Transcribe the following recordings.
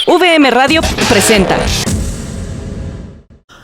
VM Radio presenta.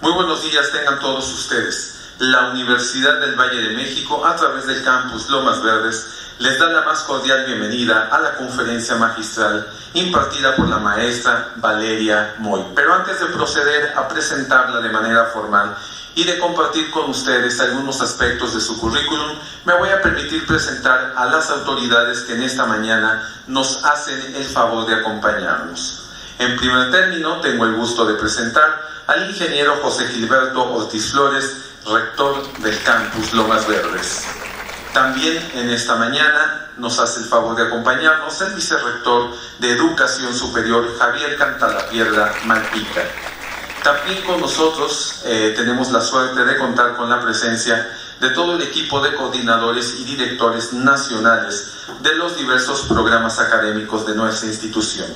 Muy buenos días tengan todos ustedes. La Universidad del Valle de México, a través del campus Lomas Verdes, les da la más cordial bienvenida a la conferencia magistral impartida por la maestra Valeria Moy. Pero antes de proceder a presentarla de manera formal y de compartir con ustedes algunos aspectos de su currículum, me voy a permitir presentar a las autoridades que en esta mañana nos hacen el favor de acompañarnos. En primer término, tengo el gusto de presentar al ingeniero José Gilberto Ortiz Flores, rector del campus Lomas Verdes. También en esta mañana nos hace el favor de acompañarnos el vicerrector de Educación Superior, Javier Cantalapierra Malpica. También con nosotros tenemos la suerte de contar con la presencia de todo el equipo de coordinadores y directores nacionales de los diversos programas académicos de nuestra institución.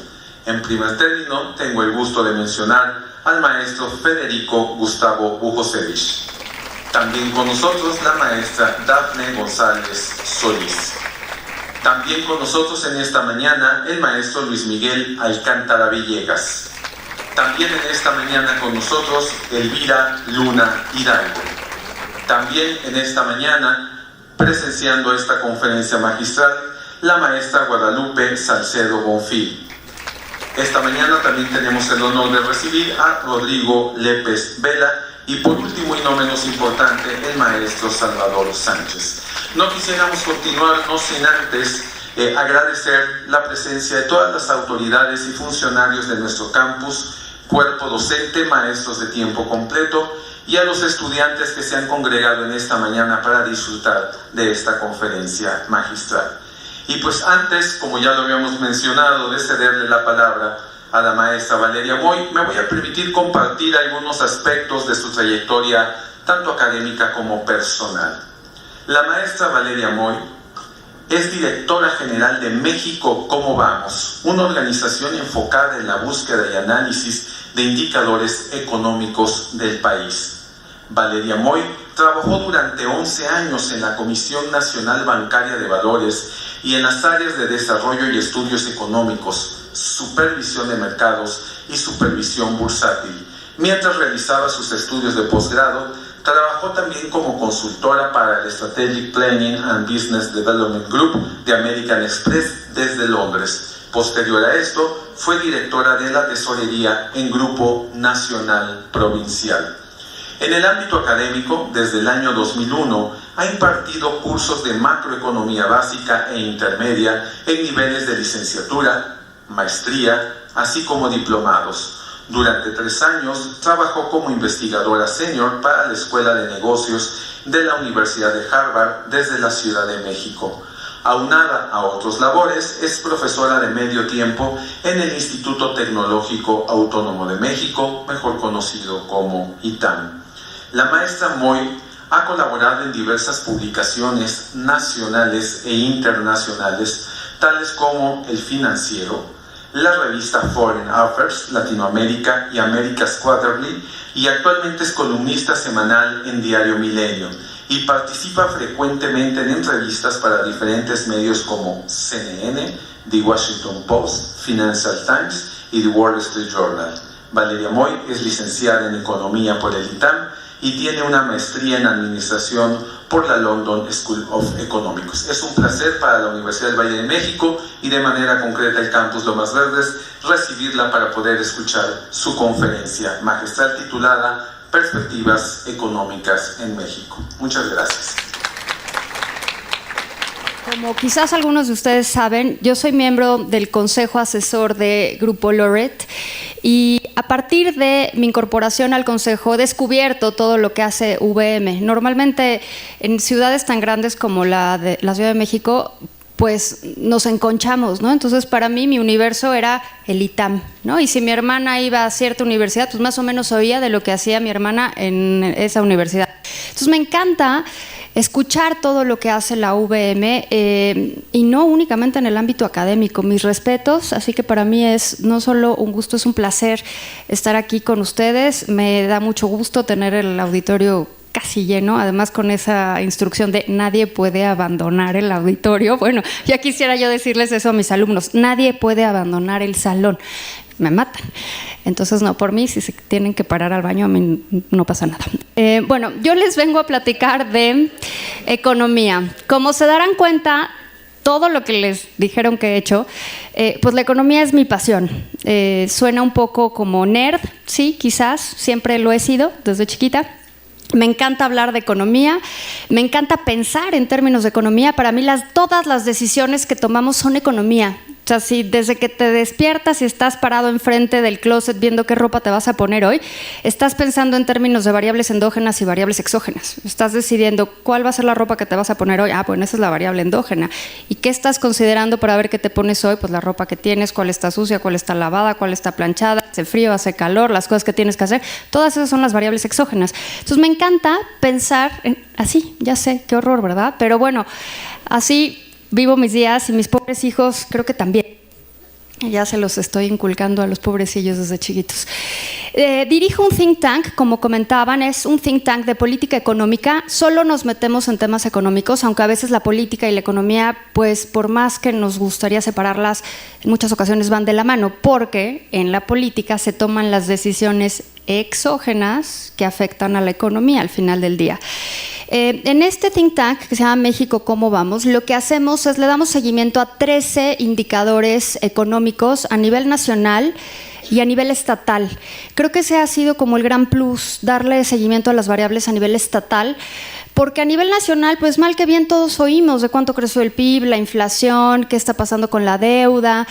En primer término, tengo el gusto de mencionar al maestro Federico Gustavo Bujosevich. También con nosotros la maestra Dafne González Solís. También con nosotros en esta mañana el maestro Luis Miguel Alcántara Villegas. También en esta mañana con nosotros Elvira Luna Hidalgo. También en esta mañana, presenciando esta conferencia magistral, la maestra Guadalupe Salcedo Bonfil. Esta mañana también tenemos el honor de recibir a Rodrigo Lépez Vela y por último y no menos importante, el maestro Salvador Sánchez. No quisiéramos continuar no sin antes agradecer la presencia de todas las autoridades y funcionarios de nuestro campus, cuerpo docente, maestros de tiempo completo y a los estudiantes que se han congregado en esta mañana para disfrutar de esta conferencia magistral. Y pues antes, como ya lo habíamos mencionado, de cederle la palabra a la maestra Valeria Moy, me voy a permitir compartir algunos aspectos de su trayectoria, tanto académica como personal. La maestra Valeria Moy es directora general de México Cómo Vamos, una organización enfocada en la búsqueda y análisis de indicadores económicos del país. Valeria Moy trabajó durante 11 años en la Comisión Nacional Bancaria de Valores y en las áreas de desarrollo y estudios económicos, supervisión de mercados y supervisión bursátil. Mientras realizaba sus estudios de posgrado, trabajó también como consultora para el Strategic Planning and Business Development Group de American Express desde Londres. Posterior a esto, fue directora de la tesorería en Grupo Nacional Provincial. En el ámbito académico, desde el año 2001, ha impartido cursos de macroeconomía básica e intermedia en niveles de licenciatura, maestría, así como diplomados. Durante 3 años, trabajó como investigadora senior para la Escuela de Negocios de la Universidad de Harvard desde la Ciudad de México. Aunada a otros labores, es profesora de medio tiempo en el Instituto Tecnológico Autónomo de México, mejor conocido como ITAM. La maestra Moy ha colaborado en diversas publicaciones nacionales e internacionales, tales como El Financiero, la revista Foreign Affairs Latinoamérica y America's Quarterly, y actualmente es columnista semanal en Diario Milenio y participa frecuentemente en entrevistas para diferentes medios como CNN, The Washington Post, Financial Times y The Wall Street Journal. Valeria Moy es licenciada en Economía por el ITAM y tiene una maestría en Administración por la London School of Economics. Es un placer para la Universidad del Valle de México y de manera concreta el campus Lomas Verdes recibirla para poder escuchar su conferencia magistral titulada Perspectivas Económicas en México. Muchas gracias. Como quizás algunos de ustedes saben, yo soy miembro del Consejo Asesor de Grupo Loret y a partir de mi incorporación al Consejo he descubierto todo lo que hace VM. Normalmente en ciudades tan grandes como la Ciudad de México, pues nos enconchamos, ¿no? Entonces para mí mi universo era el ITAM, ¿no? Y si mi hermana iba a cierta universidad, pues más o menos oía de lo que hacía mi hermana en esa universidad. Entonces me encanta escuchar todo lo que hace la VM y no únicamente en el ámbito académico. Mis respetos, así que para mí es no solo un gusto, es un placer estar aquí con ustedes. Me da mucho gusto tener el auditorio casi lleno, además con esa instrucción de nadie puede abandonar el auditorio. Bueno, ya quisiera yo decirles eso a mis alumnos, nadie puede abandonar el salón. Me matan. Entonces, no, por mí, si se tienen que parar al baño, a mí no pasa nada. Bueno, yo les vengo a platicar de economía. Como se darán cuenta, todo lo que les dijeron que he hecho, pues la economía es mi pasión. Suena un poco como nerd, sí, quizás, siempre lo he sido desde chiquita. Me encanta hablar de economía, me encanta pensar en términos de economía. Para mí todas las decisiones que tomamos son economía. O sea, si desde que te despiertas y estás parado enfrente del closet viendo qué ropa te vas a poner hoy, estás pensando en términos de variables endógenas y variables exógenas. Estás decidiendo cuál va a ser la ropa que te vas a poner hoy. Ah, bueno, esa es la variable endógena. ¿Y qué estás considerando para ver qué te pones hoy? Pues la ropa que tienes, cuál está sucia, cuál está lavada, cuál está planchada, hace frío, hace calor, las cosas que tienes que hacer. Todas esas son las variables exógenas. Entonces me encanta pensar así, ya sé, qué horror, ¿verdad? Pero bueno, así vivo mis días y mis pobres hijos creo que también. Ya se los estoy inculcando a los pobrecillos desde chiquitos. Dirijo un think tank, como comentaban, es un think tank de política económica. Solo nos metemos en temas económicos, aunque a veces la política y la economía, pues por más que nos gustaría separarlas, en muchas ocasiones van de la mano, porque en la política se toman las decisiones exógenas que afectan a la economía al final del día. En este think tank que se llama México, ¿cómo vamos? Lo que hacemos es le damos seguimiento a 13 indicadores económicos a nivel nacional y a nivel estatal. Creo que ese ha sido como el gran plus, darle seguimiento a las variables a nivel estatal, porque a nivel nacional, pues mal que bien todos oímos de cuánto creció el PIB, la inflación, qué está pasando con la deuda,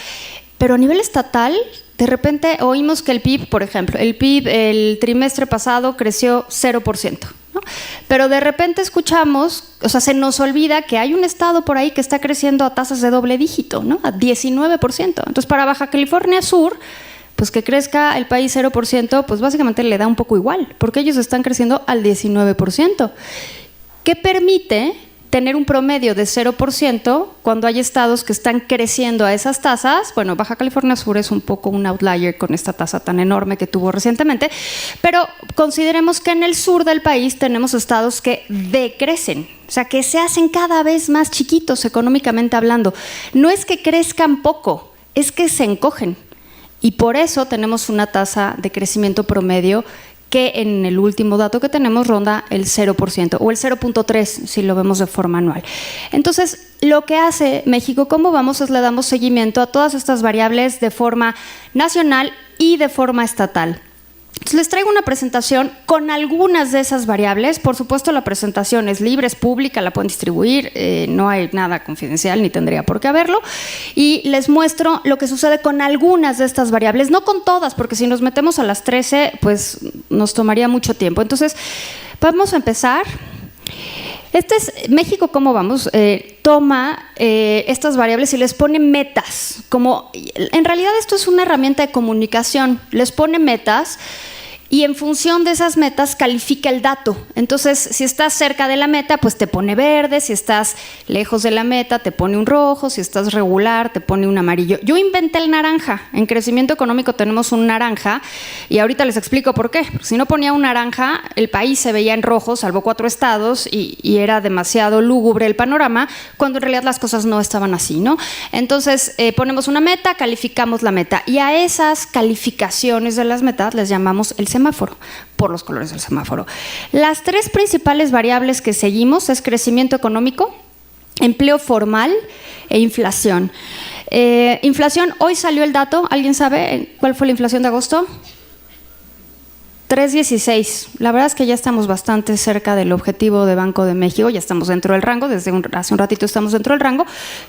pero a nivel estatal, de repente oímos que el PIB, por ejemplo, el PIB el trimestre pasado creció 0%. ¿no? Pero de repente escuchamos, o sea, se nos olvida que hay un estado por ahí que está creciendo a tasas de doble dígito, ¿no? A 19%. Entonces, para Baja California Sur, pues que crezca el país 0%, pues básicamente le da un poco igual, porque ellos están creciendo al 19%, que permite tener un promedio de 0% cuando hay estados que están creciendo a esas tasas. Bueno, Baja California Sur es un poco un outlier con esta tasa tan enorme que tuvo recientemente, pero consideremos que en el sur del país tenemos estados que decrecen, o sea, que se hacen cada vez más chiquitos económicamente hablando. No es que crezcan poco, es que se encogen. Y por eso tenemos una tasa de crecimiento promedio que en el último dato que tenemos ronda el 0% o el 0.3% si lo vemos de forma anual. Entonces, lo que hace México, ¿cómo vamos? Es le damos seguimiento a todas estas variables de forma nacional y de forma estatal. Entonces, les traigo una presentación con algunas de esas variables. Por supuesto, la presentación es libre, es pública, la pueden distribuir, no hay nada confidencial ni tendría por qué haberlo. Y les muestro lo que sucede con algunas de estas variables, no con todas, porque si nos metemos a las 13, pues nos tomaría mucho tiempo. Entonces, vamos a empezar. Este es México, ¿cómo vamos? Toma estas variables y les pone metas. Como, en realidad esto es una herramienta de comunicación. Les pone metas y en función de esas metas califica el dato. Entonces, si estás cerca de la meta, pues te pone verde. Si estás lejos de la meta, te pone un rojo. Si estás regular, te pone un amarillo. Yo inventé el naranja. En crecimiento económico tenemos un naranja y ahorita les explico por qué. Si no ponía un naranja, el país se veía en rojo, salvo 4 estados, y era demasiado lúgubre el panorama, cuando en realidad las cosas no estaban así, ¿no? Entonces, ponemos una meta, calificamos la meta, y a esas calificaciones de las metas les llamamos el semáforo, por los colores del semáforo. Las 3 principales variables que seguimos es crecimiento económico, empleo formal e inflación. Inflación, hoy salió el dato, ¿alguien sabe cuál fue la inflación de agosto? 3.16. La verdad es que ya estamos bastante cerca del objetivo de Banco de México, ya estamos dentro del rango, hace un ratito estamos dentro del rango,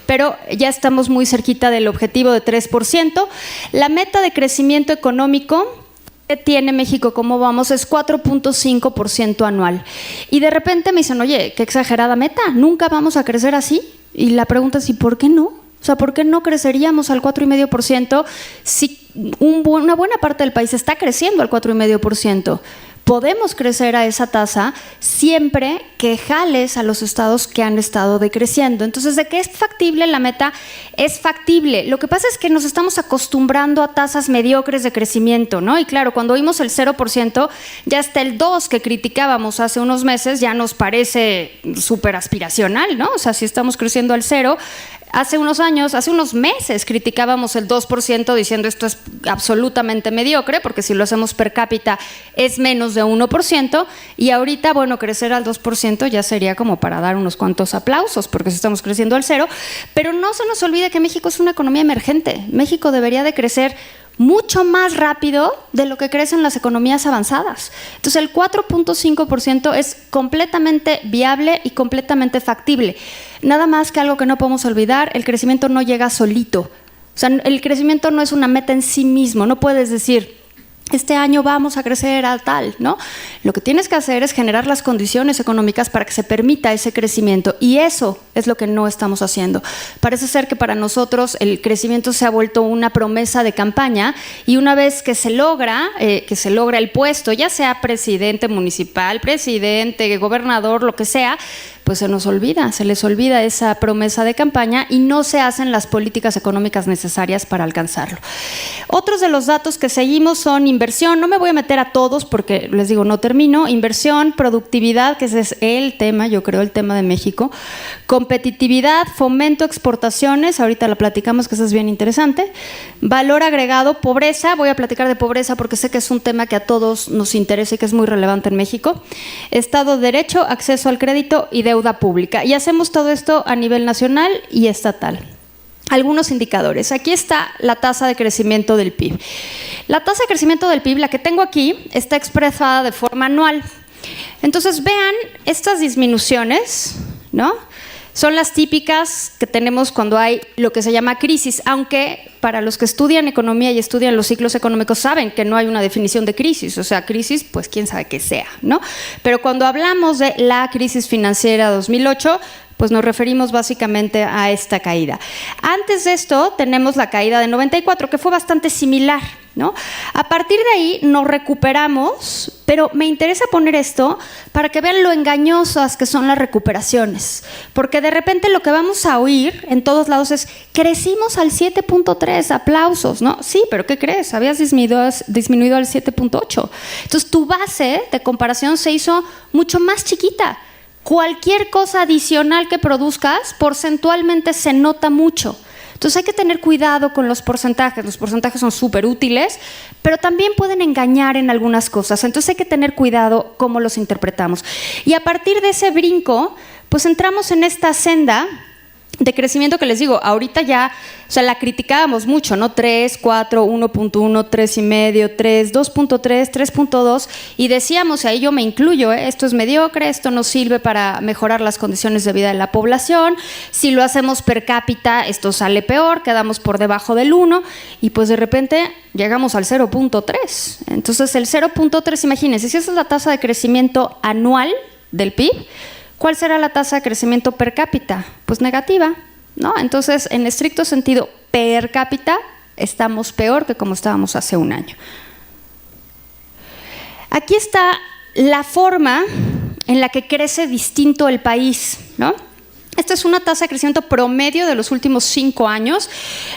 pero ya estamos muy cerquita del objetivo de 3%. La meta de crecimiento económico que tiene México, ¿cómo vamos? Es 4.5% anual. Y de repente me dicen, oye, qué exagerada meta, nunca vamos a crecer así. Y la pregunta es, ¿y por qué no? O sea, ¿por qué no creceríamos al 4.5% si una buena parte del país está creciendo al 4.5%? podemos crecer a esa tasa siempre que jales a los estados que han estado decreciendo. Entonces, ¿de qué es factible? La meta es factible. Lo que pasa es que nos estamos acostumbrando a tasas mediocres de crecimiento, ¿no? Y claro, cuando oímos el 0%, ya hasta el 2% que criticábamos hace unos meses ya nos parece súper aspiracional, ¿no? O sea, si estamos creciendo al 0%, hace unos meses criticábamos el 2% diciendo esto es absolutamente mediocre, porque si lo hacemos per cápita es menos de 1%, y ahorita, bueno, crecer al 2% ya sería como para dar unos cuantos aplausos, porque si estamos creciendo al 0%, pero no se nos olvide que México es una economía emergente. México debería de crecer mucho más rápido de lo que crecen las economías avanzadas. Entonces, el 4.5% es completamente viable y completamente factible. Nada más que algo que no podemos olvidar, el crecimiento no llega solito. O sea, el crecimiento no es una meta en sí mismo. No puedes decir, este año vamos a crecer a tal, ¿no? Lo que tienes que hacer es generar las condiciones económicas para que se permita ese crecimiento, y eso es lo que no estamos haciendo. Parece ser que para nosotros el crecimiento se ha vuelto una promesa de campaña, y una vez que se logra el puesto, ya sea presidente municipal, presidente, gobernador, lo que sea, pues se les olvida esa promesa de campaña y no se hacen las políticas económicas necesarias para alcanzarlo. Otros de los datos que seguimos son inversión. No me voy a meter a todos porque, les digo, no termino. Inversión, productividad, que ese es el tema, yo creo, el tema de México. Competitividad, fomento, exportaciones, ahorita la platicamos, que eso es bien interesante. Valor agregado, pobreza, voy a platicar de pobreza porque sé que es un tema que a todos nos interesa y que es muy relevante en México. Estado de Derecho, acceso al crédito y deuda pública. Y hacemos todo esto a nivel nacional y estatal. Algunos indicadores. Aquí está la tasa de crecimiento del PIB. La tasa de crecimiento del PIB, la que tengo aquí, está expresada de forma anual. Entonces, vean estas disminuciones, ¿no? Son las típicas que tenemos cuando hay lo que se llama crisis, aunque para los que estudian economía y estudian los ciclos económicos saben que no hay una definición de crisis. O sea, crisis, pues quién sabe qué sea, ¿no? Pero cuando hablamos de la crisis financiera 2008, pues nos referimos básicamente a esta caída. Antes de esto tenemos la caída de 94, que fue bastante similar, ¿no? A partir de ahí nos recuperamos, pero me interesa poner esto para que vean lo engañosas que son las recuperaciones, porque de repente lo que vamos a oír en todos lados es crecimos al 7.3, aplausos, ¿no? Sí, pero ¿qué crees? Habías disminuido al 7.8. Entonces tu base de comparación se hizo mucho más chiquita. Cualquier cosa adicional que produzcas, porcentualmente se nota mucho. Entonces hay que tener cuidado con los porcentajes. Los porcentajes son súper útiles, pero también pueden engañar en algunas cosas. Entonces hay que tener cuidado cómo los interpretamos. Y a partir de ese brinco, pues entramos en esta senda de crecimiento que les digo, ahorita ya, o sea, la criticábamos mucho, ¿no? 3, 4, 1.1, 3.5, 3, 2.3, 3.2, y decíamos, ahí yo me incluyo, esto es mediocre, esto no sirve para mejorar las condiciones de vida de la población, si lo hacemos per cápita, esto sale peor, quedamos por debajo del 1, y pues de repente llegamos al 0.3. Entonces el 0.3, imagínense, si esa es la tasa de crecimiento anual del PIB, ¿cuál será la tasa de crecimiento per cápita? Pues negativa, ¿no? Entonces, en estricto sentido, per cápita, estamos peor que como estábamos hace un año. Aquí está la forma en la que crece distinto el país, ¿no? Esta es una tasa de crecimiento promedio de los últimos 5 años.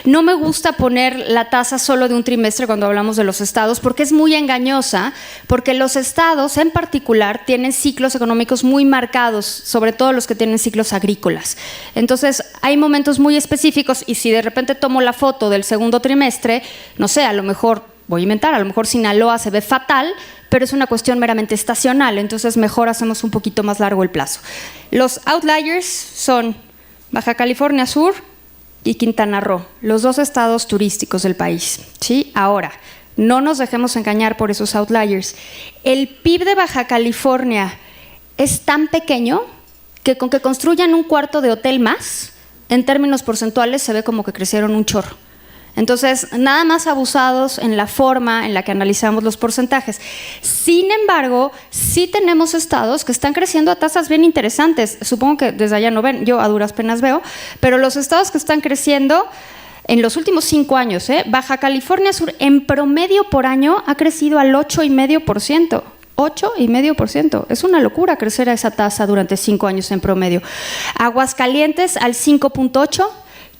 No me gusta poner la tasa solo de un trimestre cuando hablamos de los estados, porque es muy engañosa, porque los estados en particular tienen ciclos económicos muy marcados, sobre todo los que tienen ciclos agrícolas. Entonces, hay momentos muy específicos y si de repente tomo la foto del segundo trimestre, no sé, a lo mejor, voy a inventar, a lo mejor Sinaloa se ve fatal, pero es una cuestión meramente estacional, entonces mejor hacemos un poquito más largo el plazo. Los outliers son Baja California Sur y Quintana Roo, los 2 estados turísticos del país, ¿sí? Ahora, no nos dejemos engañar por esos outliers. El PIB de Baja California es tan pequeño que con que construyan un cuarto de hotel más, en términos porcentuales se ve como que crecieron un chorro. Entonces, nada más abusados en la forma en la que analizamos los porcentajes. Sin embargo, sí tenemos estados que están creciendo a tasas bien interesantes. Supongo que desde allá no ven, yo a duras penas veo, pero los estados que están creciendo en los últimos 5 años, Baja California Sur en promedio por año ha crecido al 8,5%. 8,5%. Es una locura crecer a esa tasa durante 5 años en promedio. Aguascalientes al 5,8%,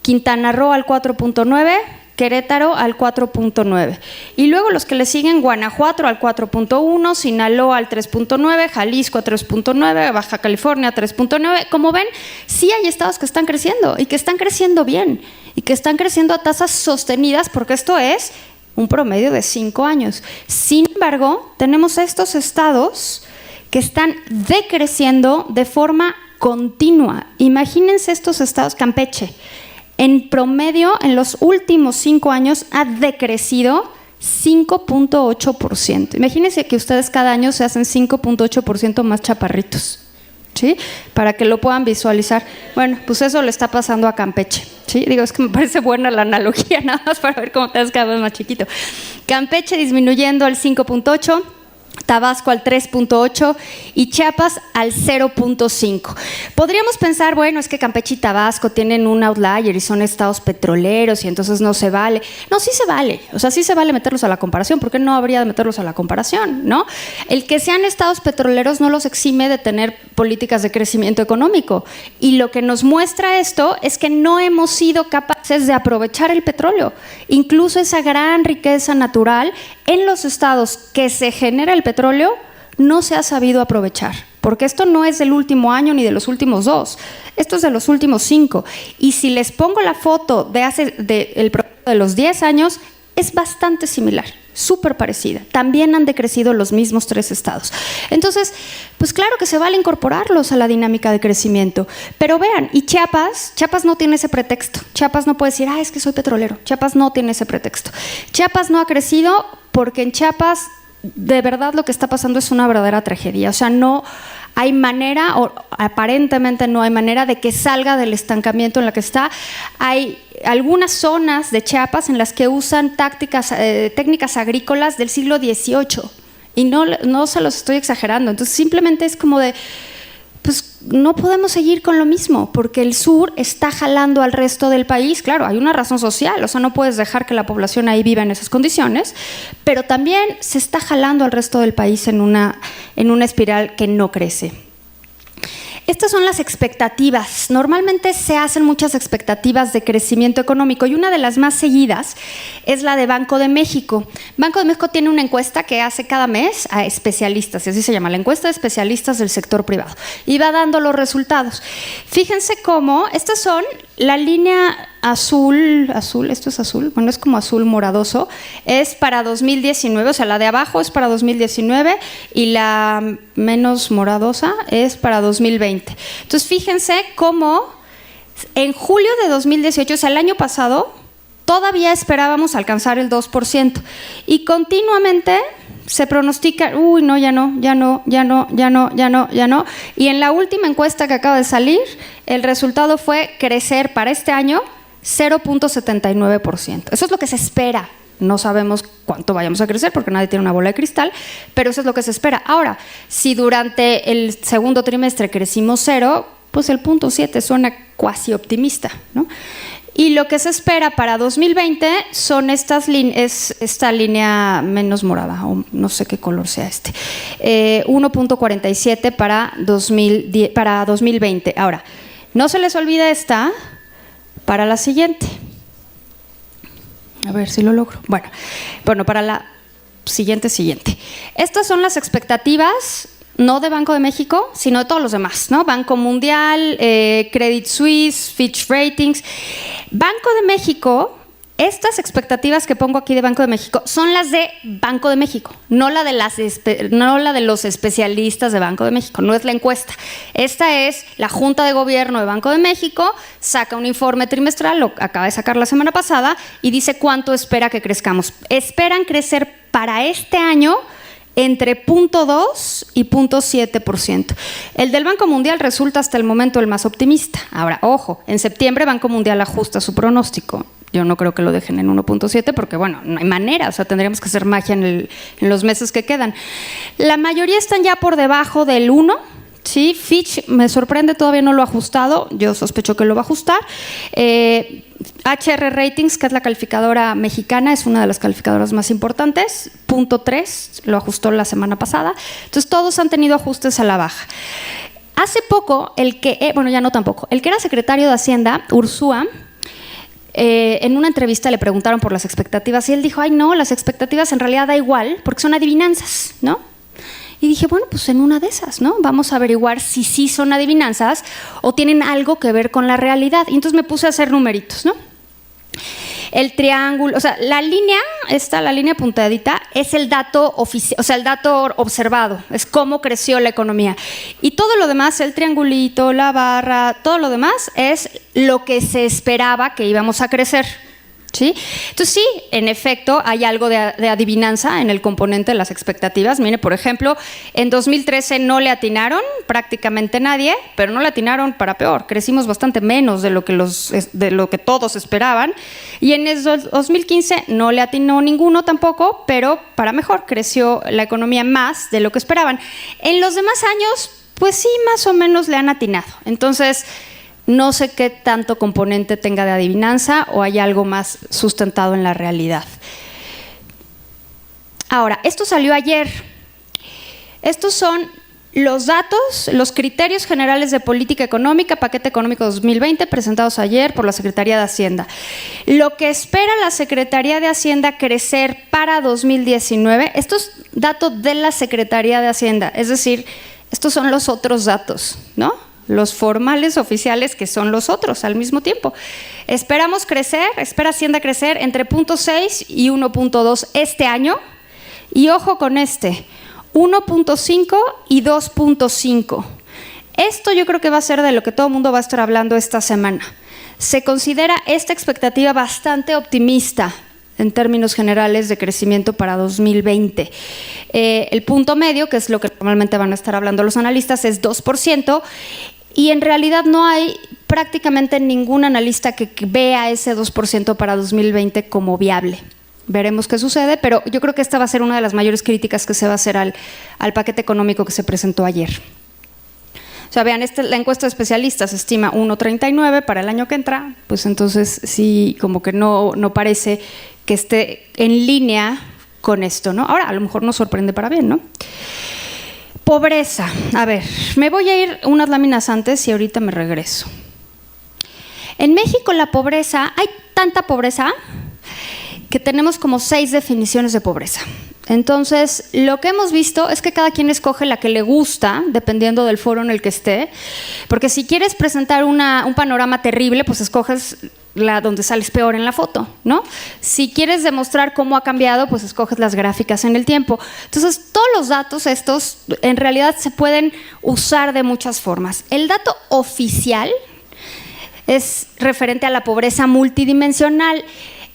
Quintana Roo al 4,9%, Querétaro al 4,9%. Y luego los que le siguen, Guanajuato al 4,1%, Sinaloa al 3,9%, Jalisco a 3,9%, Baja California 3,9%. Como ven, sí hay estados que están creciendo y que están creciendo bien y que están creciendo a tasas sostenidas, porque esto es un promedio de 5 años. Sin embargo, tenemos estos estados que están decreciendo de forma continua. Imagínense estos estados. Campeche, en promedio, en los últimos 5 años ha decrecido 5,8%. Imagínense que ustedes cada año se hacen 5,8% más chaparritos, ¿sí? Para que lo puedan visualizar. Bueno, pues eso le está pasando a Campeche, ¿sí? Digo, es que me parece buena la analogía, nada más para ver cómo te das cada vez más chiquito. Campeche disminuyendo al 5,8%, Tabasco al 3,8% y Chiapas al 0,5%. Podríamos pensar, bueno, es que Campeche y Tabasco tienen un outlier y son estados petroleros y entonces no se vale. No, sí se vale. O sea, sí se vale meterlos a la comparación. ¿Por qué no habría de meterlos a la comparación, no? El que sean estados petroleros no los exime de tener políticas de crecimiento económico. Y lo que nos muestra esto es que no hemos sido capaces de aprovechar el petróleo, incluso esa gran riqueza natural en los estados que se genera el petróleo, no se ha sabido aprovechar, porque esto no es del último año ni de los últimos 2, esto es de los últimos 5. Y si les pongo la foto el promedio de los 10 años, es bastante similar, súper parecida. También han decrecido los mismos 3 estados. Entonces, pues claro que se vale incorporarlos a la dinámica de crecimiento. Pero vean, y Chiapas no tiene ese pretexto. Chiapas no puede decir, es que soy petrolero. Chiapas no tiene ese pretexto. Chiapas no ha crecido porque en Chiapas de verdad lo que está pasando es una verdadera tragedia. O sea, no hay manera, o aparentemente no hay manera de que salga del estancamiento en la que está. Hay algunas zonas de Chiapas en las que usan técnicas agrícolas del siglo XVIII y no se los estoy exagerando. Entonces simplemente es como de, pues no podemos seguir con lo mismo, porque el sur está jalando al resto del país. Claro, hay una razón social, o sea, no puedes dejar que la población ahí viva en esas condiciones, pero también se está jalando al resto del país en una espiral que no crece. Estas son las expectativas. Normalmente se hacen muchas expectativas de crecimiento económico y una de las más seguidas es la de Banco de México. Banco de México tiene una encuesta que hace cada mes a especialistas, y así se llama, la encuesta de especialistas del sector privado, y va dando los resultados. Fíjense cómo estas son la línea azul, esto es azul, bueno, es como azul moradoso, es para 2019, o sea, la de abajo es para 2019 y la menos moradosa es para 2020. Entonces, fíjense cómo en julio de 2018, o sea, el año pasado, todavía esperábamos alcanzar el 2% y continuamente se pronostica, no, ya no. Y en la última encuesta que acaba de salir, el resultado fue crecer para este año 0,79%. Eso es lo que se espera. No sabemos cuánto vayamos a crecer porque nadie tiene una bola de cristal, pero eso es lo que se espera. Ahora, si durante el segundo trimestre crecimos 0, pues el 0,7 suena cuasi optimista, ¿no? Y lo que se espera para 2020 son esta línea menos morada, o no sé qué color sea 1,47 para 2020. Ahora, no se les olvide esta para la siguiente. A ver si lo logro. Bueno, para la siguiente. Estas son las expectativas, no de Banco de México, sino de todos los demás, ¿no? Banco Mundial, Credit Suisse, Fitch Ratings. Banco de México, estas expectativas que pongo aquí de Banco de México son las de Banco de México, no la de los especialistas de Banco de México, no es la encuesta. Esta es la Junta de Gobierno de Banco de México, saca un informe trimestral, lo acaba de sacar la semana pasada, y dice cuánto espera que crezcamos. Esperan crecer para este año entre 0,2 y 0,7%. El del Banco Mundial resulta hasta el momento el más optimista. Ahora, ojo, en septiembre Banco Mundial ajusta su pronóstico. Yo no creo que lo dejen en 1,7 porque, bueno, no hay manera, o sea, tendríamos que hacer magia en los meses que quedan. La mayoría están ya por debajo del 1, Sí, Fitch me sorprende, todavía no lo ha ajustado, yo sospecho que lo va a ajustar. HR Ratings, que es la calificadora mexicana, es una de las calificadoras más importantes, 0.3, lo ajustó la semana pasada. Entonces todos han tenido ajustes a la baja. Hace poco, el que era secretario de Hacienda, Ursúa, en una entrevista le preguntaron por las expectativas y él dijo, ay no, las expectativas en realidad da igual porque son adivinanzas, ¿no? Y dije, bueno, pues en una de esas, ¿no? Vamos a averiguar si sí son adivinanzas o tienen algo que ver con la realidad. Y entonces me puse a hacer numeritos, ¿no? El triángulo, o sea, la línea puntadita es el dato oficial, o sea, el dato observado, es cómo creció la economía. Y todo lo demás, el triangulito, la barra, todo lo demás es lo que se esperaba que íbamos a crecer. ¿Sí? Entonces sí, en efecto, hay algo de adivinanza en el componente de las expectativas. Mire, por ejemplo, en 2013 no le atinaron prácticamente nadie, pero no le atinaron para peor. Crecimos bastante menos de lo que todos esperaban. Y en el 2015 no le atinó ninguno tampoco, pero para mejor, creció la economía más de lo que esperaban. En los demás años, pues sí, más o menos le han atinado. Entonces, no sé qué tanto componente tenga de adivinanza o hay algo más sustentado en la realidad. Ahora, esto salió ayer. Estos son los datos, los criterios generales de política económica, paquete económico 2020, presentados ayer por la Secretaría de Hacienda. Lo que espera la Secretaría de Hacienda crecer para 2019, esto es dato de la Secretaría de Hacienda, es decir, estos son los otros datos, ¿no? Los formales oficiales que son los otros al mismo tiempo. Espera Hacienda crecer entre 0.6 y 1.2 este año y ojo con 1.5 y 2.5. Esto yo creo que va a ser de lo que todo el mundo va a estar hablando esta semana. Se considera esta expectativa bastante optimista en términos generales de crecimiento para 2020. El punto medio, que es lo que normalmente van a estar hablando los analistas, es 2%, y en realidad no hay prácticamente ningún analista que vea ese 2% para 2020 como viable. Veremos qué sucede, pero yo creo que esta va a ser una de las mayores críticas que se va a hacer al paquete económico que se presentó ayer. O sea, vean, la encuesta de especialistas estima 1.39 para el año que entra, pues entonces sí, como que no parece que esté en línea con esto, ¿no? Ahora, a lo mejor nos sorprende para bien, ¿no? Pobreza. A ver, me voy a ir unas láminas antes y ahorita me regreso. En México la pobreza, hay tanta pobreza que tenemos como 6 definiciones de pobreza. Entonces, lo que hemos visto es que cada quien escoge la que le gusta, dependiendo del foro en el que esté, porque si quieres presentar un panorama terrible, pues escoges la donde sales peor en la foto, ¿no? Si quieres demostrar cómo ha cambiado, pues escoges las gráficas en el tiempo. Entonces, todos los datos estos en realidad se pueden usar de muchas formas. El dato oficial es referente a la pobreza multidimensional.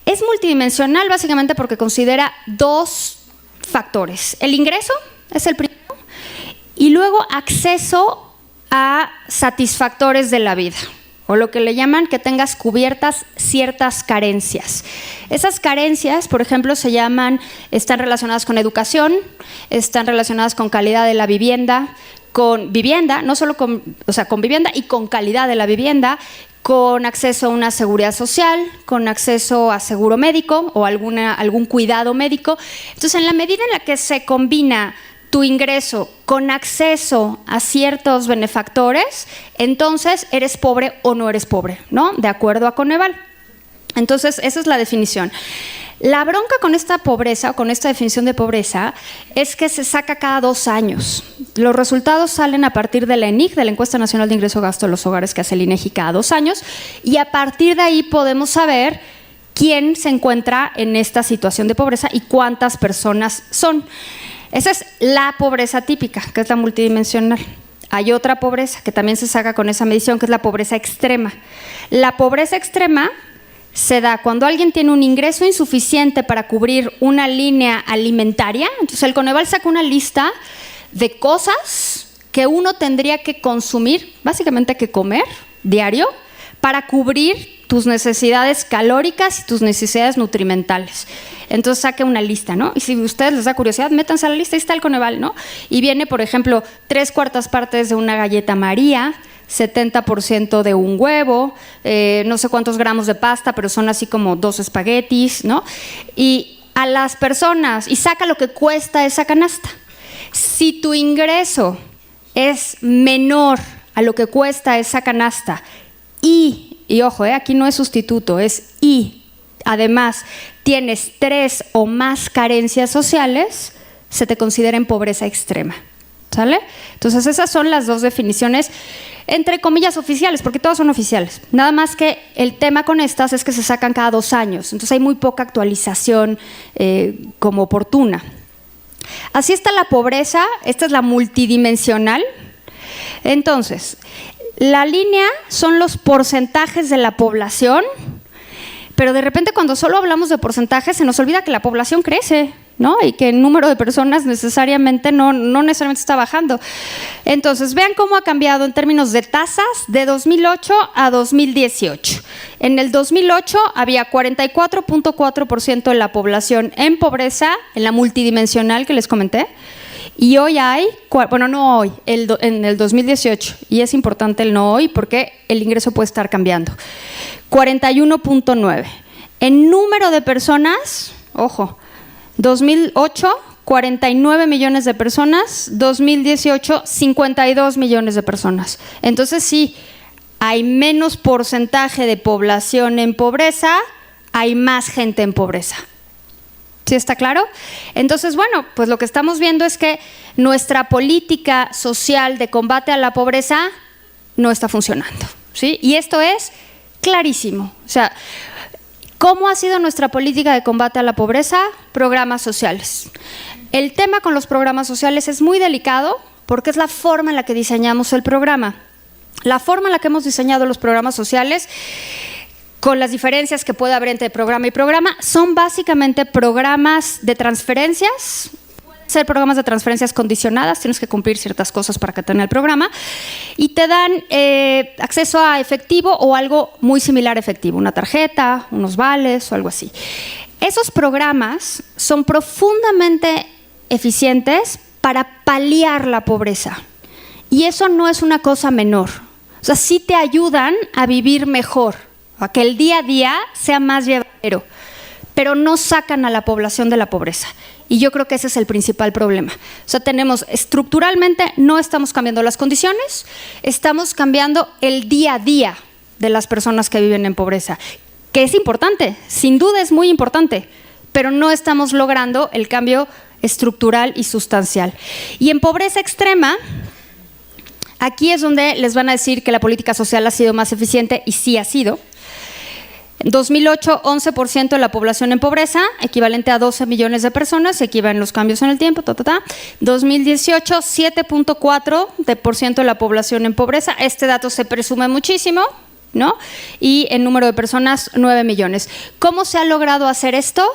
Es multidimensional básicamente porque considera 2 factores. El ingreso es el primero y luego acceso a satisfactores de la vida, o lo que le llaman que tengas cubiertas ciertas carencias. Esas carencias, por ejemplo, están relacionadas con educación, están relacionadas con calidad de la vivienda, con vivienda, no solo con vivienda y con calidad de la vivienda, con acceso a una seguridad social, con acceso a seguro médico o algún cuidado médico. Entonces, en la medida en la que se combina tu ingreso con acceso a ciertos benefactores, entonces eres pobre o no eres pobre, ¿no? De acuerdo a Coneval. Entonces, esa es la definición. La bronca con esta pobreza, o con esta definición de pobreza, es que se saca cada 2 años. Los resultados salen a partir de la ENIC, de la Encuesta Nacional de Ingreso y Gasto de los Hogares, que hace el INEGI cada 2 años, y a partir de ahí podemos saber quién se encuentra en esta situación de pobreza y cuántas personas son. Esa es la pobreza típica, que es la multidimensional. Hay otra pobreza que también se saca con esa medición, que es la pobreza extrema. La pobreza extrema se da cuando alguien tiene un ingreso insuficiente para cubrir una línea alimentaria. Entonces el Coneval saca una lista de cosas que uno tendría que consumir, básicamente que comer diario, para cubrir tus necesidades calóricas y tus necesidades nutrimentales. Entonces saque una lista, ¿no? Y si a ustedes les da curiosidad, métanse a la lista, ahí está el Coneval, ¿no? Y viene, por ejemplo, 3/4 partes de una galleta María, 70% de un huevo, no sé cuántos gramos de pasta, pero son así como 2 espaguetis, ¿no? Y a las personas, y saca lo que cuesta esa canasta. Si tu ingreso es menor a lo que cuesta esa canasta y ojo, aquí no es sustituto, es además tienes 3 o más carencias sociales, se te considera en pobreza extrema. ¿Sale? Entonces esas son las 2 definiciones, entre comillas oficiales, porque todas son oficiales. Nada más que el tema con estas es que se sacan cada 2 años, entonces hay muy poca actualización como oportuna. Así está la pobreza, esta es la multidimensional. Entonces, la línea son los porcentajes de la población, pero de repente cuando solo hablamos de porcentajes se nos olvida que la población crece, ¿no? Y que el número de personas necesariamente no necesariamente está bajando. Entonces, vean cómo ha cambiado en términos de tasas de 2008 a 2018. En el 2008 había 44.4% de la población en pobreza, en la multidimensional que les comenté, y hoy hay, bueno, no hoy, en el 2018, y es importante el no hoy porque el ingreso puede estar cambiando, 41.9. En número de personas, ojo, 2008, 49 millones de personas, 2018, 52 millones de personas. Entonces sí, hay menos porcentaje de población en pobreza, hay más gente en pobreza. ¿Sí está claro? Entonces, bueno, pues lo que estamos viendo es que nuestra política social de combate a la pobreza no está funcionando, ¿sí? Y esto es clarísimo. O sea, ¿cómo ha sido nuestra política de combate a la pobreza? Programas sociales. El tema con los programas sociales es muy delicado porque es la forma en la que diseñamos el programa. La forma en la que hemos diseñado los programas sociales, con las diferencias que puede haber entre programa y programa, son básicamente programas de transferencias. Pueden ser programas de transferencias condicionadas, tienes que cumplir ciertas cosas para que tenga el programa, y te dan acceso a efectivo o algo muy similar a efectivo, una tarjeta, unos vales o algo así. Esos programas son profundamente eficientes para paliar la pobreza, y eso no es una cosa menor. O sea, sí te ayudan a vivir mejor, a que el día a día sea más llevadero, pero no sacan a la población de la pobreza. Y yo creo que ese es el principal problema. O sea, estructuralmente no estamos cambiando las condiciones, estamos cambiando el día a día de las personas que viven en pobreza, que es importante, sin duda es muy importante, pero no estamos logrando el cambio estructural y sustancial. Y en pobreza extrema, aquí es donde les van a decir que la política social ha sido más eficiente, y sí ha sido. En 2008, 11% de la población en pobreza, equivalente a 12 millones de personas, equivalen los cambios en el tiempo, 2018, 7.4% de la población en pobreza, este dato se presume muchísimo, ¿no? Y en número de personas, 9 millones. ¿Cómo se ha logrado hacer esto?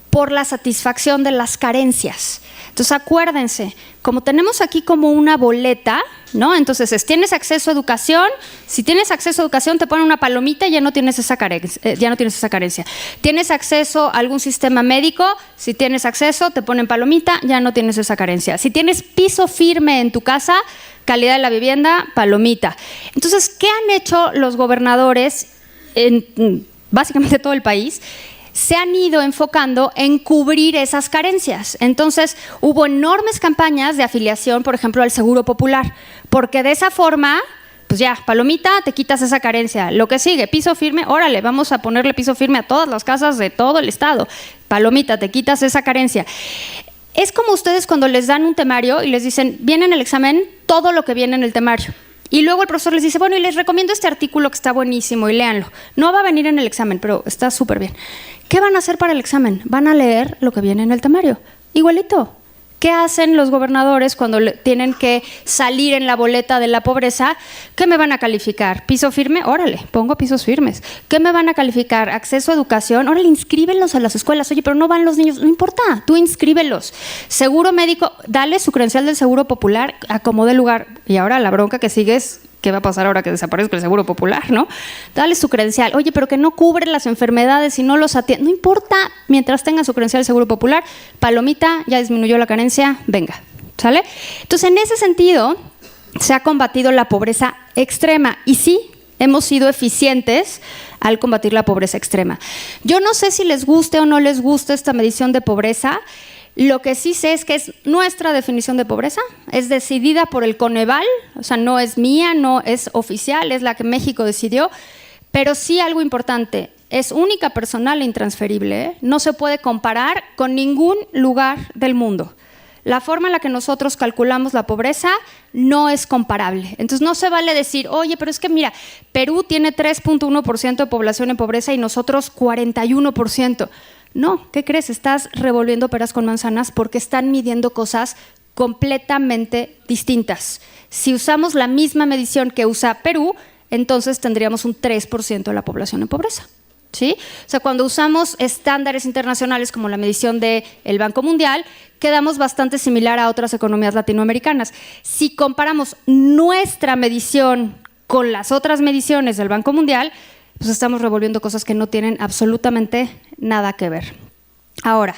Por la satisfacción de las carencias. Entonces, acuérdense, como tenemos aquí como una boleta, ¿no? Entonces, tienes acceso a educación, si tienes acceso a educación te ponen una palomita y ya no tienes esa carencia. Tienes acceso a algún sistema médico, si tienes acceso te ponen palomita, ya no tienes esa carencia. Si tienes piso firme en tu casa, calidad de la vivienda, palomita. Entonces, ¿qué han hecho los gobernadores en básicamente todo el país? Se han ido enfocando en cubrir esas carencias. Entonces, hubo enormes campañas de afiliación, por ejemplo, al Seguro Popular, porque de esa forma, pues ya, palomita, te quitas esa carencia. Lo que sigue, piso firme, órale, vamos a ponerle piso firme a todas las casas de todo el estado. Palomita, te quitas esa carencia. Es como ustedes cuando les dan un temario y les dicen, viene en el examen todo lo que viene en el temario. Y luego el profesor les dice, bueno, y les recomiendo este artículo que está buenísimo y léanlo. No va a venir en el examen, pero está súper bien. ¿Qué van a hacer para el examen? Van a leer lo que viene en el temario. Igualito. ¿Qué hacen los gobernadores cuando tienen que salir en la boleta de la pobreza? ¿Qué me van a calificar? ¿Piso firme? Órale, pongo pisos firmes. ¿Qué me van a calificar? ¿Acceso a educación? Órale, inscríbelos a las escuelas. Oye, pero no van los niños. No importa, tú inscríbelos. Seguro médico, dale su credencial del Seguro Popular, acomode el lugar. Y ahora la bronca que sigue es ¿Qué va a pasar ahora que desaparezca el Seguro Popular, no? Dale su credencial. Oye, pero que no cubre las enfermedades y no los atiende. No importa, mientras tenga su credencial del Seguro Popular, palomita, ya disminuyó la carencia, venga, ¿sale? Entonces, en ese sentido, se ha combatido la pobreza extrema. Y sí, hemos sido eficientes al combatir la pobreza extrema. Yo no sé si les guste o no les guste esta medición de pobreza. Lo que sí sé es que es nuestra definición de pobreza, es decidida por el Coneval, o sea, no es mía, no es oficial, es la que México decidió, pero sí algo importante, es única, personal e intransferible, ¿eh? No se puede comparar con ningún lugar del mundo. La forma en la que nosotros calculamos la pobreza no es comparable. Entonces no se vale decir, oye, pero es que mira, Perú tiene 3.1% de población en pobreza y nosotros 41%. No, ¿qué crees? Estás revolviendo peras con manzanas porque están midiendo cosas completamente distintas. Si usamos la misma medición que usa Perú, entonces tendríamos un 3% de la población en pobreza. ¿Sí? O sea, cuando usamos estándares internacionales como la medición del Banco Mundial, quedamos bastante similar a otras economías latinoamericanas. Si comparamos nuestra medición con las otras mediciones del Banco Mundial, pues estamos revolviendo cosas que no tienen absolutamente nada que ver. Ahora,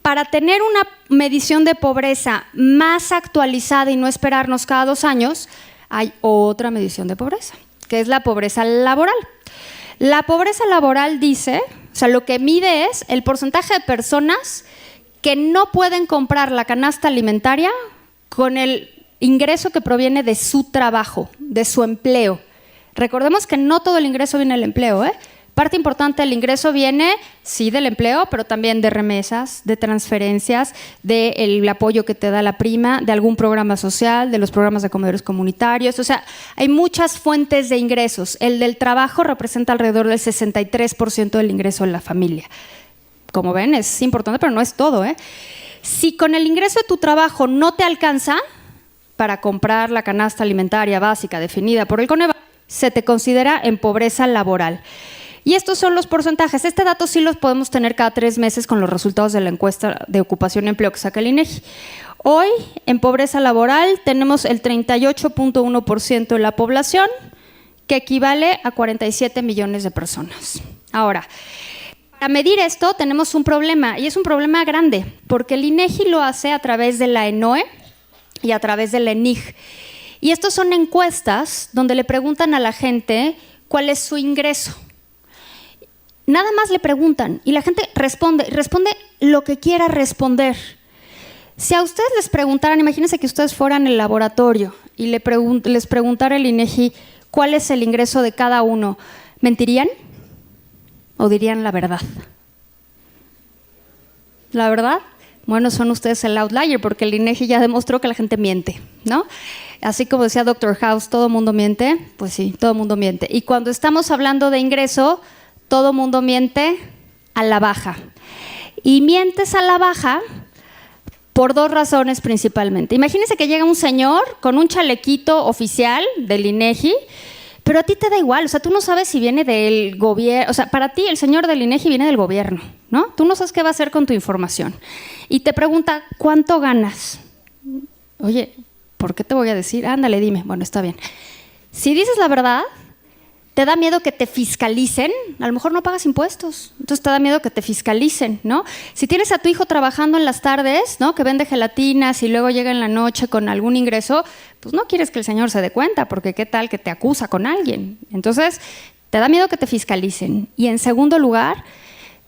para tener una medición de pobreza más actualizada y no esperarnos cada 2 años, hay otra medición de pobreza, que es la pobreza laboral. La pobreza laboral dice, o sea, lo que mide es el porcentaje de personas que no pueden comprar la canasta alimentaria con el ingreso que proviene de su trabajo, de su empleo. Recordemos que no todo el ingreso viene del empleo, ¿eh? Parte importante del ingreso viene, sí, del empleo, pero también de remesas, de transferencias, del apoyo que te da la prima, de algún programa social, de los programas de comedores comunitarios. O sea, hay muchas fuentes de ingresos. El del trabajo representa alrededor del 63% del ingreso de la familia. Como ven, es importante, pero no es todo, ¿eh? Si con el ingreso de tu trabajo no te alcanza para comprar la canasta alimentaria básica definida por el Coneval, se te considera en pobreza laboral. Y estos son los porcentajes. Este dato sí los podemos tener cada 3 meses con los resultados de la encuesta de ocupación y empleo que saca el INEGI. Hoy, en pobreza laboral, tenemos el 38.1% de la población, que equivale a 47 millones de personas. Ahora, para medir esto tenemos un problema, y es un problema grande, porque el INEGI lo hace a través de la ENOE y a través de la ENIG. Y estos son encuestas donde le preguntan a la gente cuál es su ingreso. Nada más le preguntan y la gente responde lo que quiera responder. Si a ustedes les preguntaran, imagínense que ustedes fueran en el laboratorio y les preguntara el INEGI cuál es el ingreso de cada uno, ¿mentirían o dirían la verdad? ¿La verdad? Bueno, son ustedes el outlier porque el INEGI ya demostró que la gente miente, ¿no? Así como decía Dr. House, ¿todo mundo miente? Pues sí, todo mundo miente. Y cuando estamos hablando de ingreso, todo mundo miente a la baja. Y mientes a la baja por 2 razones principalmente. Imagínense que llega un señor con un chalequito oficial del INEGI, pero a ti te da igual, o sea, tú no sabes si viene del gobierno, o sea, para ti el señor del INEGI viene del gobierno, ¿no? Tú no sabes qué va a hacer con tu información. Y te pregunta, ¿cuánto ganas? Oye, ¿por qué te voy a decir? Ándale, dime. Bueno, está bien. Si dices la verdad, te da miedo que te fiscalicen, a lo mejor no pagas impuestos, entonces te da miedo que te fiscalicen, ¿no? Si tienes a tu hijo trabajando en las tardes, ¿no? Que vende gelatinas y luego llega en la noche con algún ingreso, pues no quieres que el señor se dé cuenta, porque qué tal que te acusa con alguien. Entonces, te da miedo que te fiscalicen. Y en segundo lugar,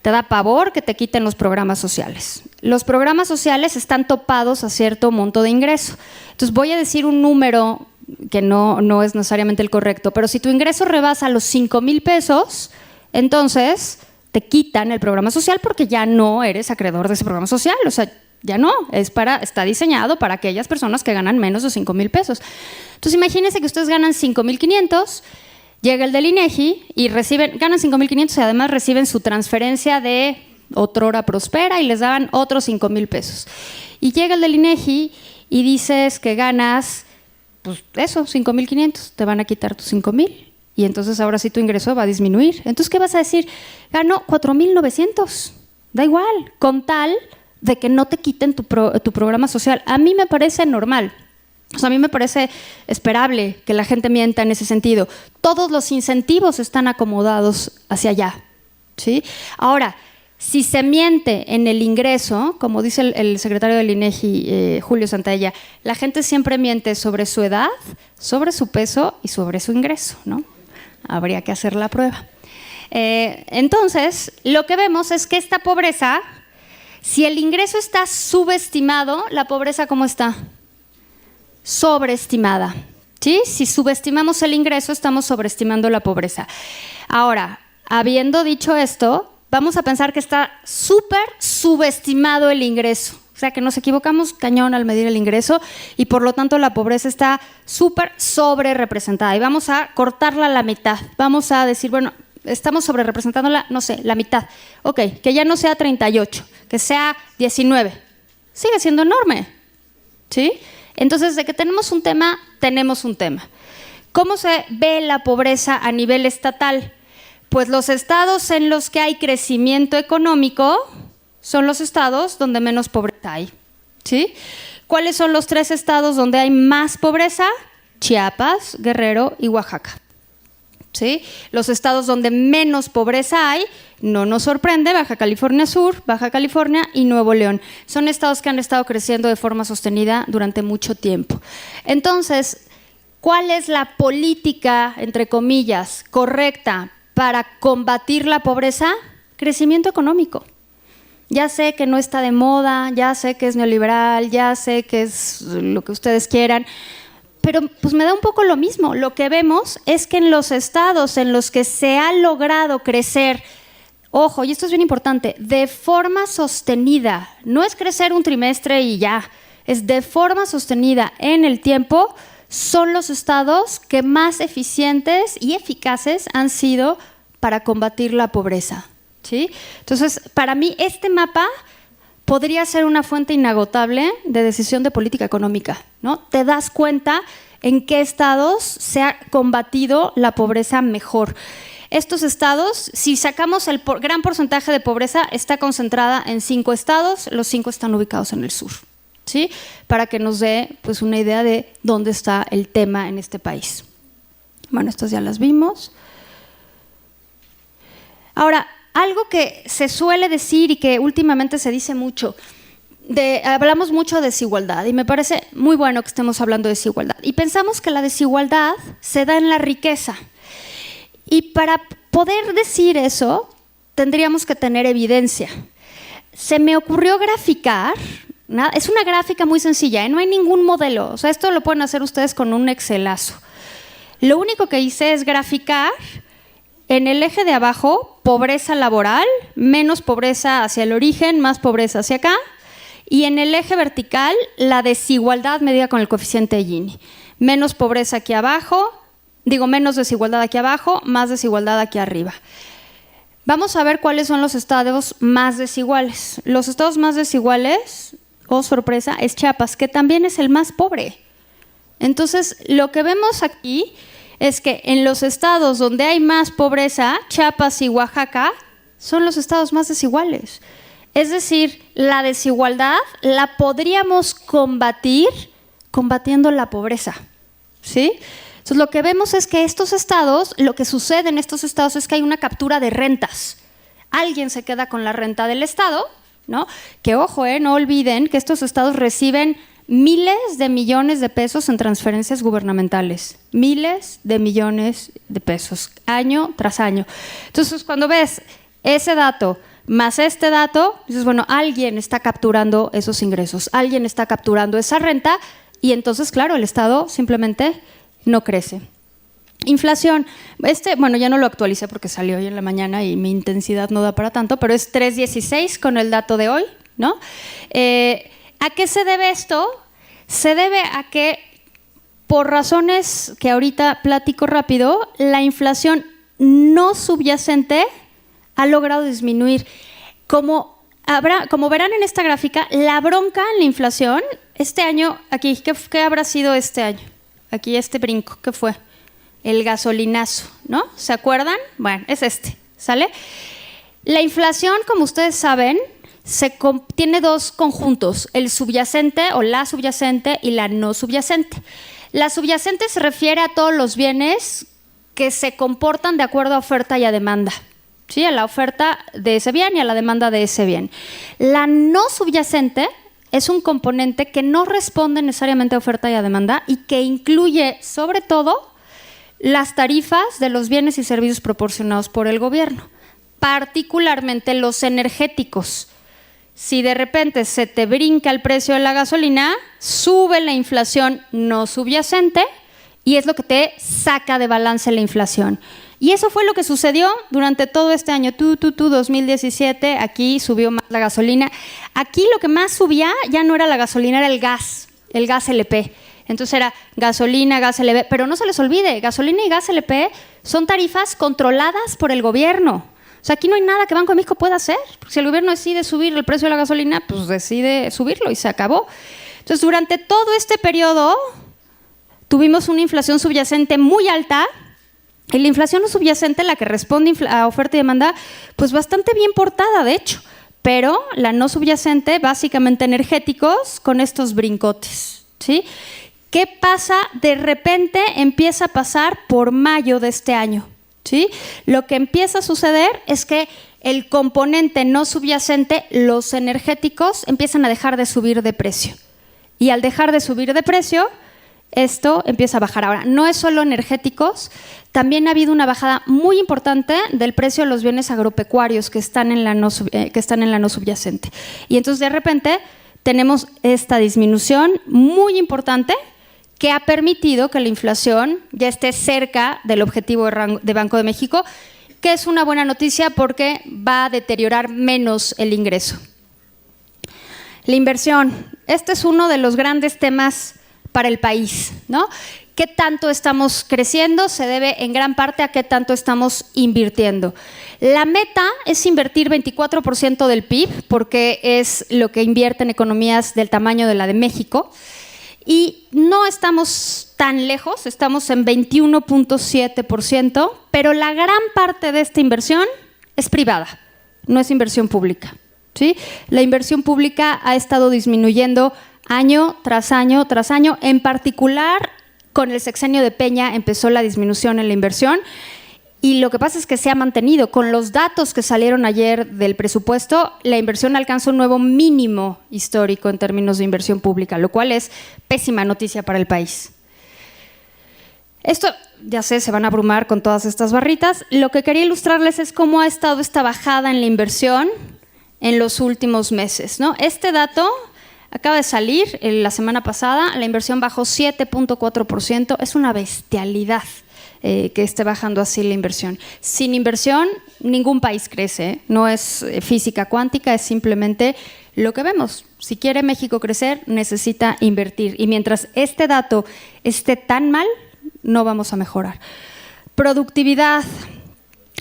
te da pavor que te quiten los programas sociales. Los programas sociales están topados a cierto monto de ingreso. Entonces, voy a decir un número que no es necesariamente el correcto, pero si tu ingreso rebasa los 5,000 pesos, entonces te quitan el programa social porque ya no eres acreedor de ese programa social, o sea, ya no, está diseñado para aquellas personas que ganan menos de 5,000 pesos. Entonces imagínense que ustedes ganan 5,500, llega el del INEGI y ganan 5,500 y además reciben su transferencia de Otrora Prospera y les daban otros 5,000 pesos. Y llega el del INEGI y dices que ganas, pues eso, 5,500, te van a quitar tus 5,000 y entonces ahora sí tu ingreso va a disminuir. Entonces, ¿qué vas a decir? Gano 4,900, da igual, con tal de que no te quiten tu programa social. A mí me parece normal. O sea, a mí me parece esperable que la gente mienta en ese sentido. Todos los incentivos están acomodados hacia allá, ¿sí? Ahora, si se miente en el ingreso, como dice el secretario del INEGI, Julio Santalla, la gente siempre miente sobre su edad, sobre su peso y sobre su ingreso, ¿no? Habría que hacer la prueba. Entonces, lo que vemos es que esta pobreza, si el ingreso está subestimado, ¿la pobreza cómo está? Sobreestimada, ¿sí? Si subestimamos el ingreso, estamos sobreestimando la pobreza. Ahora, habiendo dicho esto, vamos a pensar que está súper subestimado el ingreso. O sea, que nos equivocamos cañón al medir el ingreso y por lo tanto la pobreza está súper sobre representada. Y vamos a cortarla a la mitad. Vamos a decir, bueno, estamos sobre representándola, no sé, la mitad. Ok, que ya no sea 38, que sea 19. Sigue siendo enorme, ¿sí? Entonces, de que tenemos un tema, tenemos un tema. ¿Cómo se ve la pobreza a nivel estatal? Pues los estados en los que hay crecimiento económico son los estados donde menos pobreza hay, ¿sí? ¿Cuáles son los 3 estados donde hay más pobreza? Chiapas, Guerrero y Oaxaca, ¿sí? Los estados donde menos pobreza hay, no nos sorprende, Baja California Sur, Baja California y Nuevo León. Son estados que han estado creciendo de forma sostenida durante mucho tiempo. Entonces, ¿cuál es la política, entre comillas, correcta para combatir la pobreza? Crecimiento económico. Ya sé que no está de moda, ya sé que es neoliberal, ya sé que es lo que ustedes quieran, pero pues me da un poco lo mismo. Lo que vemos es que en los estados en los que se ha logrado crecer, ojo, y esto es bien importante, de forma sostenida, no es crecer un trimestre y ya, es de forma sostenida en el tiempo, son los estados que más eficientes y eficaces han sido para combatir la pobreza, ¿sí? Entonces, para mí este mapa podría ser una fuente inagotable de decisión de política económica, ¿no? Te das cuenta en qué estados se ha combatido la pobreza mejor. Estos estados, si sacamos el gran porcentaje de pobreza, está concentrada en 5 estados, los 5 están ubicados en el sur, ¿sí? Para que nos dé pues, una idea de dónde está el tema en este país. Bueno, estas ya las vimos. Ahora, algo que se suele decir y que últimamente se dice mucho, hablamos mucho de desigualdad y me parece muy bueno que estemos hablando de desigualdad. Y pensamos que la desigualdad se da en la riqueza. Y para poder decir eso, tendríamos que tener evidencia. Se me ocurrió graficar, ¿no? Es una gráfica muy sencilla, no hay ningún modelo. O sea, esto lo pueden hacer ustedes con un Excelazo. Lo único que hice es graficar en el eje de abajo, pobreza laboral, menos pobreza hacia el origen, más pobreza hacia acá. Y en el eje vertical, la desigualdad medida con el coeficiente de Gini. Menos pobreza aquí abajo, menos desigualdad aquí abajo, más desigualdad aquí arriba. Vamos a ver cuáles son los estados más desiguales. Los estados más desiguales, oh sorpresa, es Chiapas, que también es el más pobre. Entonces, lo que vemos aquí es que en los estados donde hay más pobreza, Chiapas y Oaxaca, son los estados más desiguales. Es decir, la desigualdad la podríamos combatir combatiendo la pobreza, ¿sí? Entonces, lo que vemos es que estos estados, lo que sucede en estos estados es que hay una captura de rentas. Alguien se queda con la renta del estado, ¿no? Que ojo, no olviden que estos estados reciben miles de millones de pesos en transferencias gubernamentales. Miles de millones de pesos, año tras año. Entonces, cuando ves ese dato más este dato, dices, bueno, alguien está capturando esos ingresos, alguien está capturando esa renta y entonces, claro, el estado simplemente no crece. Inflación, bueno, ya no lo actualicé porque salió hoy en la mañana y mi intensidad no da para tanto, pero es 3.16 con el dato de hoy, ¿no? ¿A qué se debe esto? Se debe a que, por razones que ahorita platico rápido, la inflación no subyacente ha logrado disminuir. Como verán en esta gráfica, la bronca en la inflación, este año, aquí, ¿qué habrá sido este año? Aquí este brinco, ¿qué fue? El gasolinazo, ¿no? ¿Se acuerdan? Bueno, es este, ¿sale? La inflación, como ustedes saben, tiene dos conjuntos, el subyacente o la subyacente y la no subyacente. La subyacente se refiere a todos los bienes que se comportan de acuerdo a oferta y a demanda, ¿sí? A la oferta de ese bien y a la demanda de ese bien. La no subyacente es un componente que no responde necesariamente a oferta y a demanda y que incluye, sobre todo, las tarifas de los bienes y servicios proporcionados por el gobierno, particularmente los energéticos. Si de repente se te brinca el precio de la gasolina, sube la inflación no subyacente y es lo que te saca de balance la inflación. Y eso fue lo que sucedió durante todo este año, 2017, aquí subió más la gasolina. Aquí lo que más subía ya no era la gasolina, era el gas LP. Entonces era gasolina, gas LP, pero no se les olvide, gasolina y gas LP son tarifas controladas por el gobierno. O sea, aquí no hay nada que Banco de México pueda hacer. Porque si el gobierno decide subir el precio de la gasolina, pues decide subirlo y se acabó. Entonces, durante todo este periodo tuvimos una inflación subyacente muy alta. Y la inflación no subyacente, la que responde a oferta y demanda, pues bastante bien portada, de hecho. Pero la no subyacente, básicamente energéticos, con estos brincotes, ¿sí? ¿Qué pasa? De repente empieza a pasar por mayo de este año, ¿sí? Lo que empieza a suceder es que el componente no subyacente, los energéticos, empiezan a dejar de subir de precio. Y al dejar de subir de precio, esto empieza a bajar. Ahora, no es solo energéticos, también ha habido una bajada muy importante del precio de los bienes agropecuarios que están en la no subyacente. Y entonces, de repente, tenemos esta disminución muy importante que ha permitido que la inflación ya esté cerca del objetivo de Banco de México, que es una buena noticia porque va a deteriorar menos el ingreso. La inversión. Este es uno de los grandes temas para el país, ¿no? ¿Qué tanto estamos creciendo? Se debe en gran parte a qué tanto estamos invirtiendo. La meta es invertir 24% del PIB, porque es lo que invierte en economías del tamaño de la de México. Y no estamos tan lejos, estamos en 21.7%, pero la gran parte de esta inversión es privada, no es inversión pública, ¿sí? La inversión pública ha estado disminuyendo año tras año tras año. En particular, con el sexenio de Peña empezó la disminución en la inversión y lo que pasa es que se ha mantenido. Con los datos que salieron ayer del presupuesto, la inversión alcanza un nuevo mínimo histórico en términos de inversión pública, lo cual es pésima noticia para el país. Esto, ya sé, se van a abrumar con todas estas barritas. Lo que quería ilustrarles es cómo ha estado esta bajada en la inversión en los últimos meses, ¿no? Este dato acaba de salir la semana pasada, la inversión bajó 7.4%, es una bestialidad que esté bajando así la inversión. Sin inversión, ningún país crece, no es física cuántica, es simplemente lo que vemos. Si quiere México crecer, necesita invertir y mientras este dato esté tan mal, no vamos a mejorar. Productividad.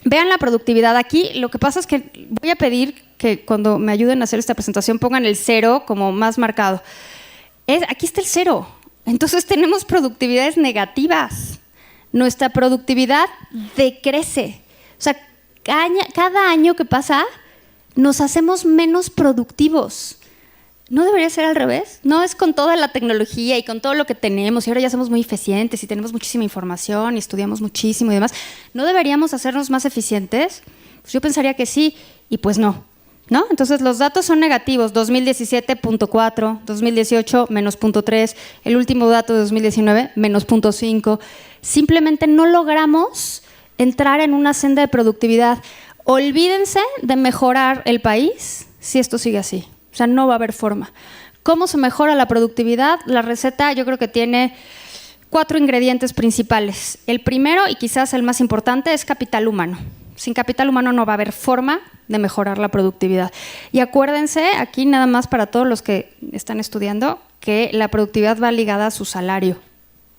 Vean la productividad aquí, lo que pasa es que voy a pedir que cuando me ayuden a hacer esta presentación pongan el 0 como más marcado. Aquí está el 0, entonces tenemos productividades negativas. Nuestra productividad decrece. O sea, cada año que pasa nos hacemos menos productivos. ¿No debería ser al revés? No es con toda la tecnología y con todo lo que tenemos y ahora ya somos muy eficientes y tenemos muchísima información y estudiamos muchísimo y demás. ¿No deberíamos hacernos más eficientes? Pues yo pensaría que sí y pues no. ¿No? Entonces los datos son negativos, 2017 0.4, 2018 menos 0.3, el último dato de 2019 menos 0.5. Simplemente no logramos entrar en una senda de productividad. Olvídense de mejorar el país si esto sigue así. O sea, no va a haber forma. ¿Cómo se mejora la productividad? La receta yo creo que tiene 4 ingredientes principales. El primero, y quizás el más importante, es capital humano. Sin capital humano no va a haber forma de mejorar la productividad. Y acuérdense, aquí nada más para todos los que están estudiando, que la productividad va ligada a su salario.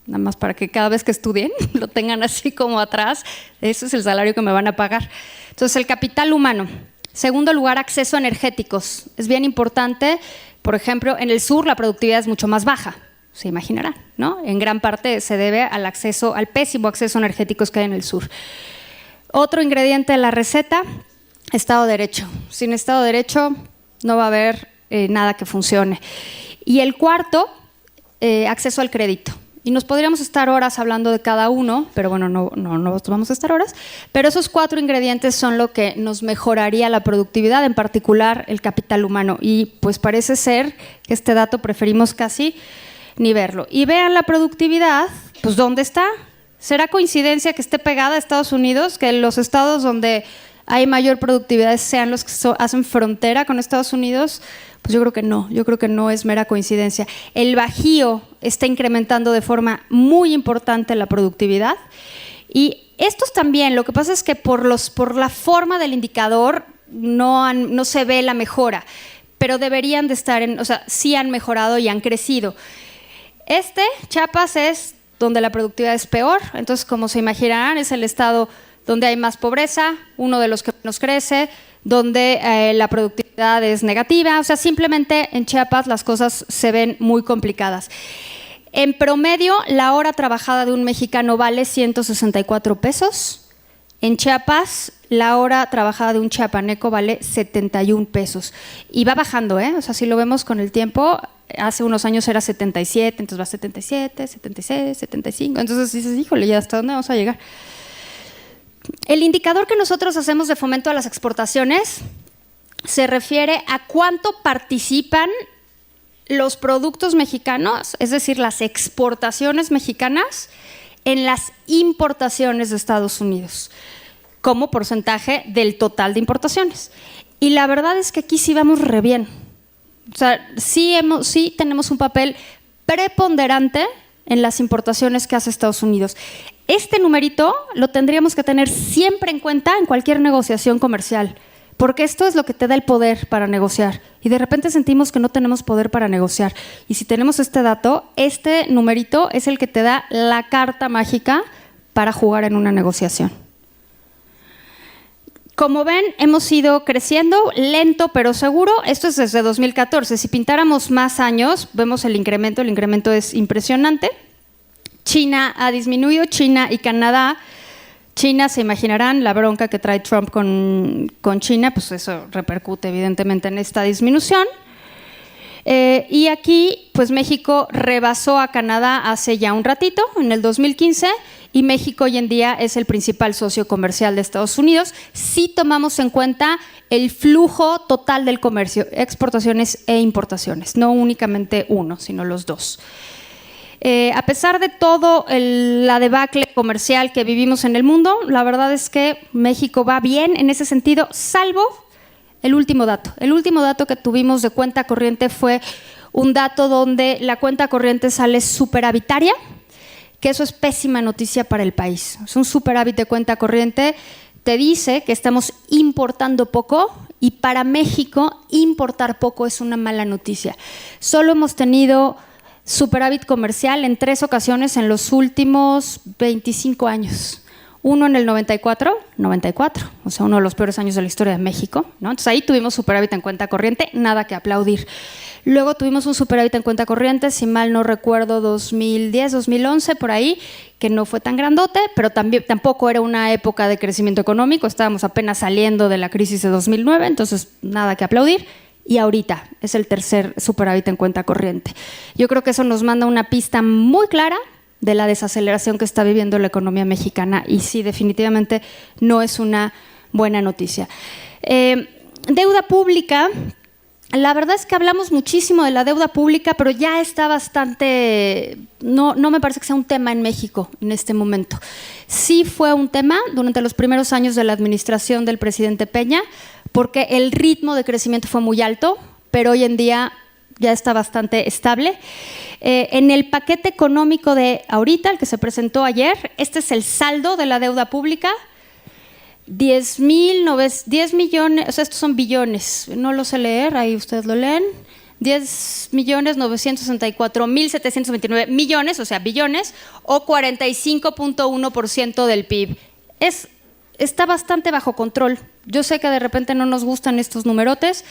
Nada más para que cada vez que estudien lo tengan así como atrás. Ese es el salario que me van a pagar. Entonces, el capital humano. Segundo lugar, acceso a energéticos. Es bien importante, por ejemplo, en el sur la productividad es mucho más baja. Se imaginarán, ¿no? En gran parte se debe al pésimo acceso a energéticos que hay en el sur. Otro ingrediente de la receta, Estado de Derecho. Sin Estado de Derecho no va a haber nada que funcione. Y el cuarto, acceso al crédito. Y nos podríamos estar horas hablando de cada uno, pero bueno, no vamos a estar horas. Pero esos 4 ingredientes son lo que nos mejoraría la productividad, en particular el capital humano. Y pues parece ser que este dato preferimos casi ni verlo. Y vean la productividad, pues ¿dónde está? ¿Será coincidencia que esté pegada a Estados Unidos? Que los estados donde hay mayor productividad sean los que hacen frontera con Estados Unidos. Pues yo creo que no es mera coincidencia. El Bajío está incrementando de forma muy importante la productividad y estos también, lo que pasa es que por la forma del indicador no se ve la mejora, pero deberían de estar sí han mejorado y han crecido. Chiapas es donde la productividad es peor, entonces como se imaginarán es el estado donde hay más pobreza, uno de los que menos crece, donde la productividad es negativa, o sea, simplemente en Chiapas las cosas se ven muy complicadas. En promedio, la hora trabajada de un mexicano vale 164 pesos. En Chiapas, la hora trabajada de un chiapaneco vale 71 pesos. Y va bajando, ¿eh? O sea, si lo vemos con el tiempo, hace unos años era 77, entonces va 77, 76, 75. Entonces dices, híjole, ¿ya hasta dónde vamos a llegar? El indicador que nosotros hacemos de fomento a las exportaciones se refiere a cuánto participan los productos mexicanos, es decir, las exportaciones mexicanas, en las importaciones de Estados Unidos, como porcentaje del total de importaciones. Y la verdad es que aquí sí vamos re bien. O sea, sí tenemos un papel preponderante en las importaciones que hace Estados Unidos. Este numerito lo tendríamos que tener siempre en cuenta en cualquier negociación comercial, porque esto es lo que te da el poder para negociar. Y de repente sentimos que no tenemos poder para negociar. Y si tenemos este dato, este numerito es el que te da la carta mágica para jugar en una negociación. Como ven, hemos ido creciendo, lento pero seguro. Esto es desde 2014. Si pintáramos más años, vemos el incremento es impresionante. China ha disminuido, China y Canadá. China, se imaginarán, la bronca que trae Trump con China, pues eso repercute evidentemente en esta disminución. Y aquí, pues México rebasó a Canadá hace ya un ratito, en el 2015, y México hoy en día es el principal socio comercial de Estados Unidos, si tomamos en cuenta el flujo total del comercio, exportaciones e importaciones, no únicamente uno, sino los dos. A pesar de todo la debacle comercial que vivimos en el mundo, la verdad es que México va bien en ese sentido, salvo el último dato. El último dato que tuvimos de cuenta corriente fue un dato donde la cuenta corriente sale superavitaria, que eso es pésima noticia para el país. Es un superávit de cuenta corriente, te dice que estamos importando poco y para México importar poco es una mala noticia. Solo hemos tenido superávit comercial en 3 ocasiones en los últimos 25 años. Uno en el 94, o sea, uno de los peores años de la historia de México, ¿no? Entonces ahí tuvimos superávit en cuenta corriente, nada que aplaudir. Luego tuvimos un superávit en cuenta corriente, si mal no recuerdo, 2010, 2011, por ahí, que no fue tan grandote, pero tampoco era una época de crecimiento económico, estábamos apenas saliendo de la crisis de 2009, entonces nada que aplaudir. Y ahorita es el tercer superávit en cuenta corriente. Yo creo que eso nos manda una pista muy clara de la desaceleración que está viviendo la economía mexicana y sí, definitivamente no es una buena noticia. Deuda pública, la verdad es que hablamos muchísimo de la deuda pública, pero ya está bastante, no me parece que sea un tema en México en este momento. Sí fue un tema durante los primeros años de la administración del presidente Peña, porque el ritmo de crecimiento fue muy alto, pero hoy en día ya está bastante estable. En el paquete económico de ahorita, el que se presentó ayer, este es el saldo de la deuda pública, 10 millones, o sea, estos son billones, no lo sé leer, ahí ustedes lo leen, 10.964.729 millones, o sea, billones, o 45.1% del PIB. Está bastante bajo control. Yo sé que de repente no nos gustan estos numerotes.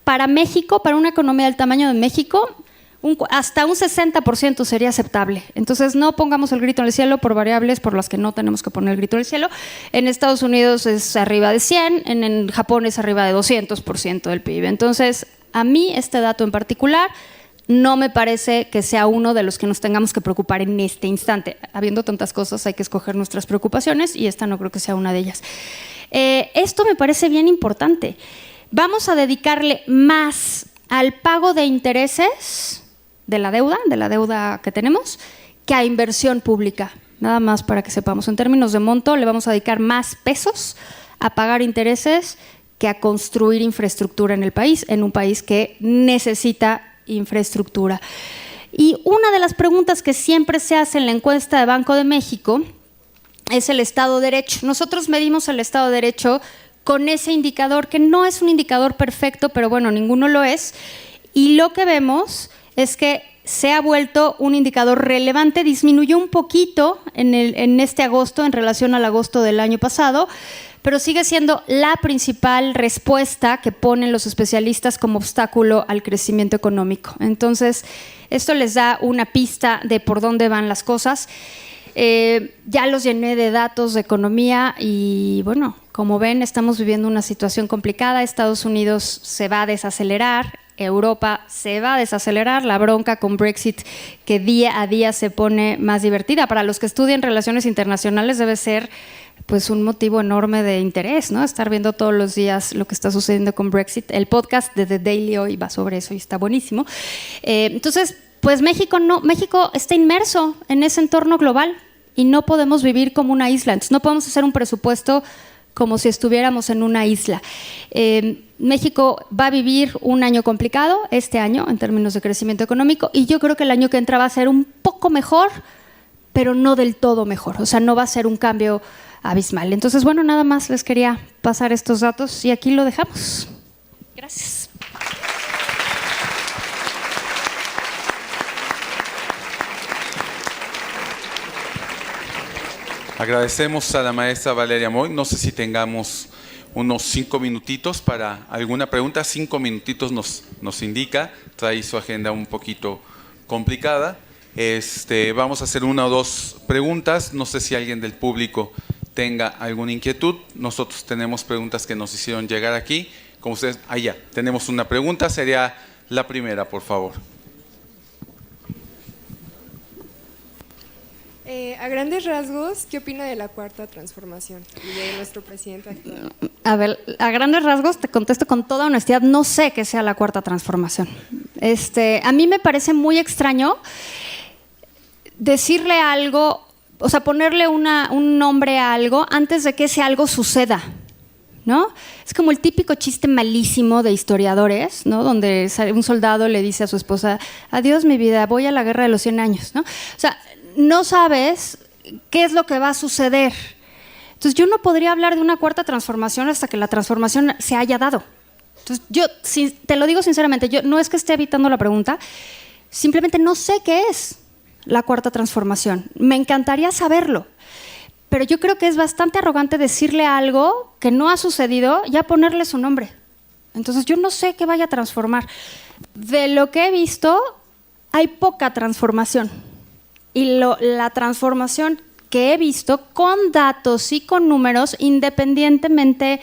Para México, para una economía del tamaño de México, hasta un 60% sería aceptable. Entonces, no pongamos el grito en el cielo por variables por las que no tenemos que poner el grito en el cielo. En Estados Unidos es arriba de 100, en Japón es arriba de 200% del PIB. Entonces, a mí este dato en particular no me parece que sea uno de los que nos tengamos que preocupar en este instante. Habiendo tantas cosas, hay que escoger nuestras preocupaciones y esta no creo que sea una de ellas. Esto me parece bien importante. Vamos a dedicarle más al pago de intereses de la deuda que tenemos, que a inversión pública. Nada más para que sepamos. En términos de monto, le vamos a dedicar más pesos a pagar intereses que a construir infraestructura en el país, en un país que necesita infraestructura. Y una de las preguntas que siempre se hace en la encuesta de Banco de México es el Estado de Derecho. Nosotros medimos el Estado de Derecho con ese indicador, que no es un indicador perfecto, pero bueno, ninguno lo es. Y lo que vemos es que se ha vuelto un indicador relevante, disminuyó un poquito en este agosto en relación al agosto del año pasado, pero sigue siendo la principal respuesta que ponen los especialistas como obstáculo al crecimiento económico. Entonces, esto les da una pista de por dónde van las cosas. Ya los llené de datos de economía y, bueno, como ven, estamos viviendo una situación complicada. Estados Unidos se va a desacelerar, Europa se va a desacelerar, la bronca con Brexit que día a día se pone más divertida. Para los que estudian relaciones internacionales debe ser pues un motivo enorme de interés, ¿no? Estar viendo todos los días lo que está sucediendo con Brexit. El podcast de The Daily hoy va sobre eso y está buenísimo. Entonces, pues México está inmerso en ese entorno global y no podemos vivir como una isla. Entonces, no podemos hacer un presupuesto como si estuviéramos en una isla. México va a vivir un año complicado este año en términos de crecimiento económico y yo creo que el año que entra va a ser un poco mejor, pero no del todo mejor. O sea, no va a ser un cambio abismal. Entonces, bueno, nada más les quería pasar estos datos y aquí lo dejamos. Gracias. Agradecemos a la maestra Valeria Moy. No sé si tengamos unos 5 minutitos para alguna pregunta. 5 minutitos nos indica. Trae su agenda un poquito complicada. Vamos a hacer 1 o 2 preguntas. No sé si alguien del público tenga alguna inquietud. Nosotros tenemos preguntas que nos hicieron llegar aquí. Como ustedes, ya, tenemos una pregunta. Sería la primera, por favor. A grandes rasgos, ¿qué opina de la Cuarta Transformación y de nuestro presidente actual? A ver, a grandes rasgos te contesto con toda honestidad, no sé qué sea la Cuarta Transformación. A mí me parece muy extraño decirle algo, o sea, ponerle un nombre a algo antes de que ese algo suceda, ¿no? Es como el típico chiste malísimo de historiadores, ¿no? Donde un soldado le dice a su esposa, adiós mi vida, voy a la guerra de los 100 años, ¿no? O sea, no sabes qué es lo que va a suceder. Entonces, yo no podría hablar de una cuarta transformación hasta que la transformación se haya dado. Entonces, yo te lo digo sinceramente, yo no es que esté evitando la pregunta, simplemente no sé qué es la cuarta transformación. Me encantaría saberlo, pero yo creo que es bastante arrogante decirle algo que no ha sucedido, ya ponerle su nombre. Entonces, yo no sé qué vaya a transformar. De lo que he visto, hay poca transformación. Y la transformación que he visto con datos y con números, independientemente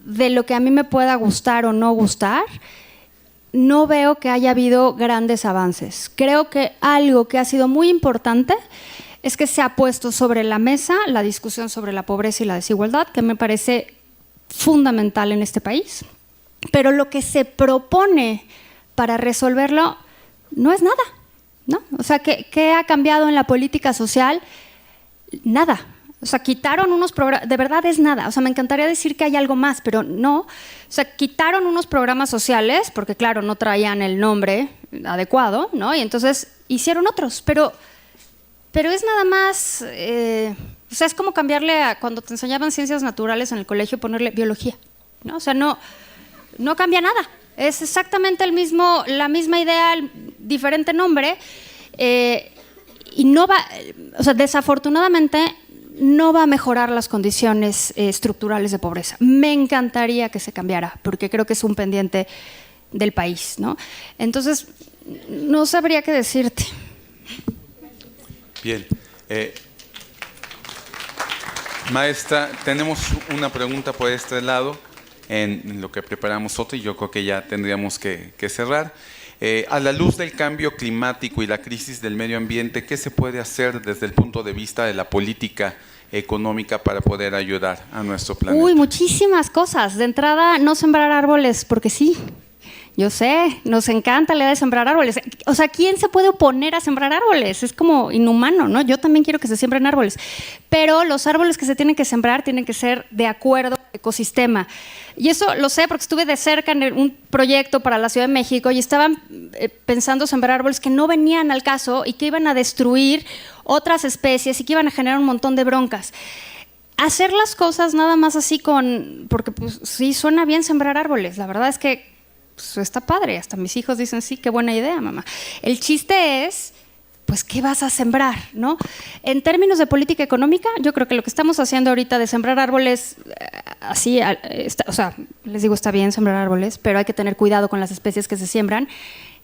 de lo que a mí me pueda gustar o no gustar, no veo que haya habido grandes avances. Creo que algo que ha sido muy importante es que se ha puesto sobre la mesa la discusión sobre la pobreza y la desigualdad, que me parece fundamental en este país. Pero lo que se propone para resolverlo no es nada, ¿no? O sea, ¿qué ha cambiado en la política social? Nada. O sea, quitaron unos programas, de verdad es nada. O sea, me encantaría decir que hay algo más, pero no. O sea, quitaron unos programas sociales, porque claro, no traían el nombre adecuado, ¿no? Y entonces hicieron otros, pero es nada más, o sea, es como cambiarle cuando te enseñaban ciencias naturales en el colegio, ponerle biología, ¿no? O sea, no cambia nada. Es exactamente la misma idea, el diferente nombre, y no va, o sea, desafortunadamente no va a mejorar las condiciones estructurales de pobreza. Me encantaría que se cambiara, porque creo que es un pendiente del país, ¿no? Entonces, No sabría qué decirte. Bien. Maestra, tenemos una pregunta por este lado en lo que preparamos otro y yo creo que ya tendríamos que cerrar. A la luz del cambio climático y la crisis del medio ambiente, ¿qué se puede hacer desde el punto de vista de la política económica para poder ayudar a nuestro planeta? Uy, muchísimas cosas. De entrada, no sembrar árboles porque sí. Yo sé, nos encanta la idea de sembrar árboles. O sea, ¿quién se puede oponer a sembrar árboles? Es como inhumano, ¿no? Yo también quiero que se siembren árboles. Pero los árboles que se tienen que sembrar tienen que ser de acuerdo al ecosistema. Y eso lo sé porque estuve de cerca en un proyecto para la Ciudad de México y estaban pensando sembrar árboles que no venían al caso y que iban a destruir otras especies y que iban a generar un montón de broncas. Hacer las cosas nada más así porque pues sí, suena bien sembrar árboles. La verdad es que pues está padre, hasta mis hijos dicen, sí, qué buena idea, mamá. El chiste es, pues, ¿qué vas a sembrar, no? En términos de política económica, yo creo que lo que estamos haciendo ahorita de sembrar árboles, así, o sea, les digo, está bien sembrar árboles, pero hay que tener cuidado con las especies que se siembran.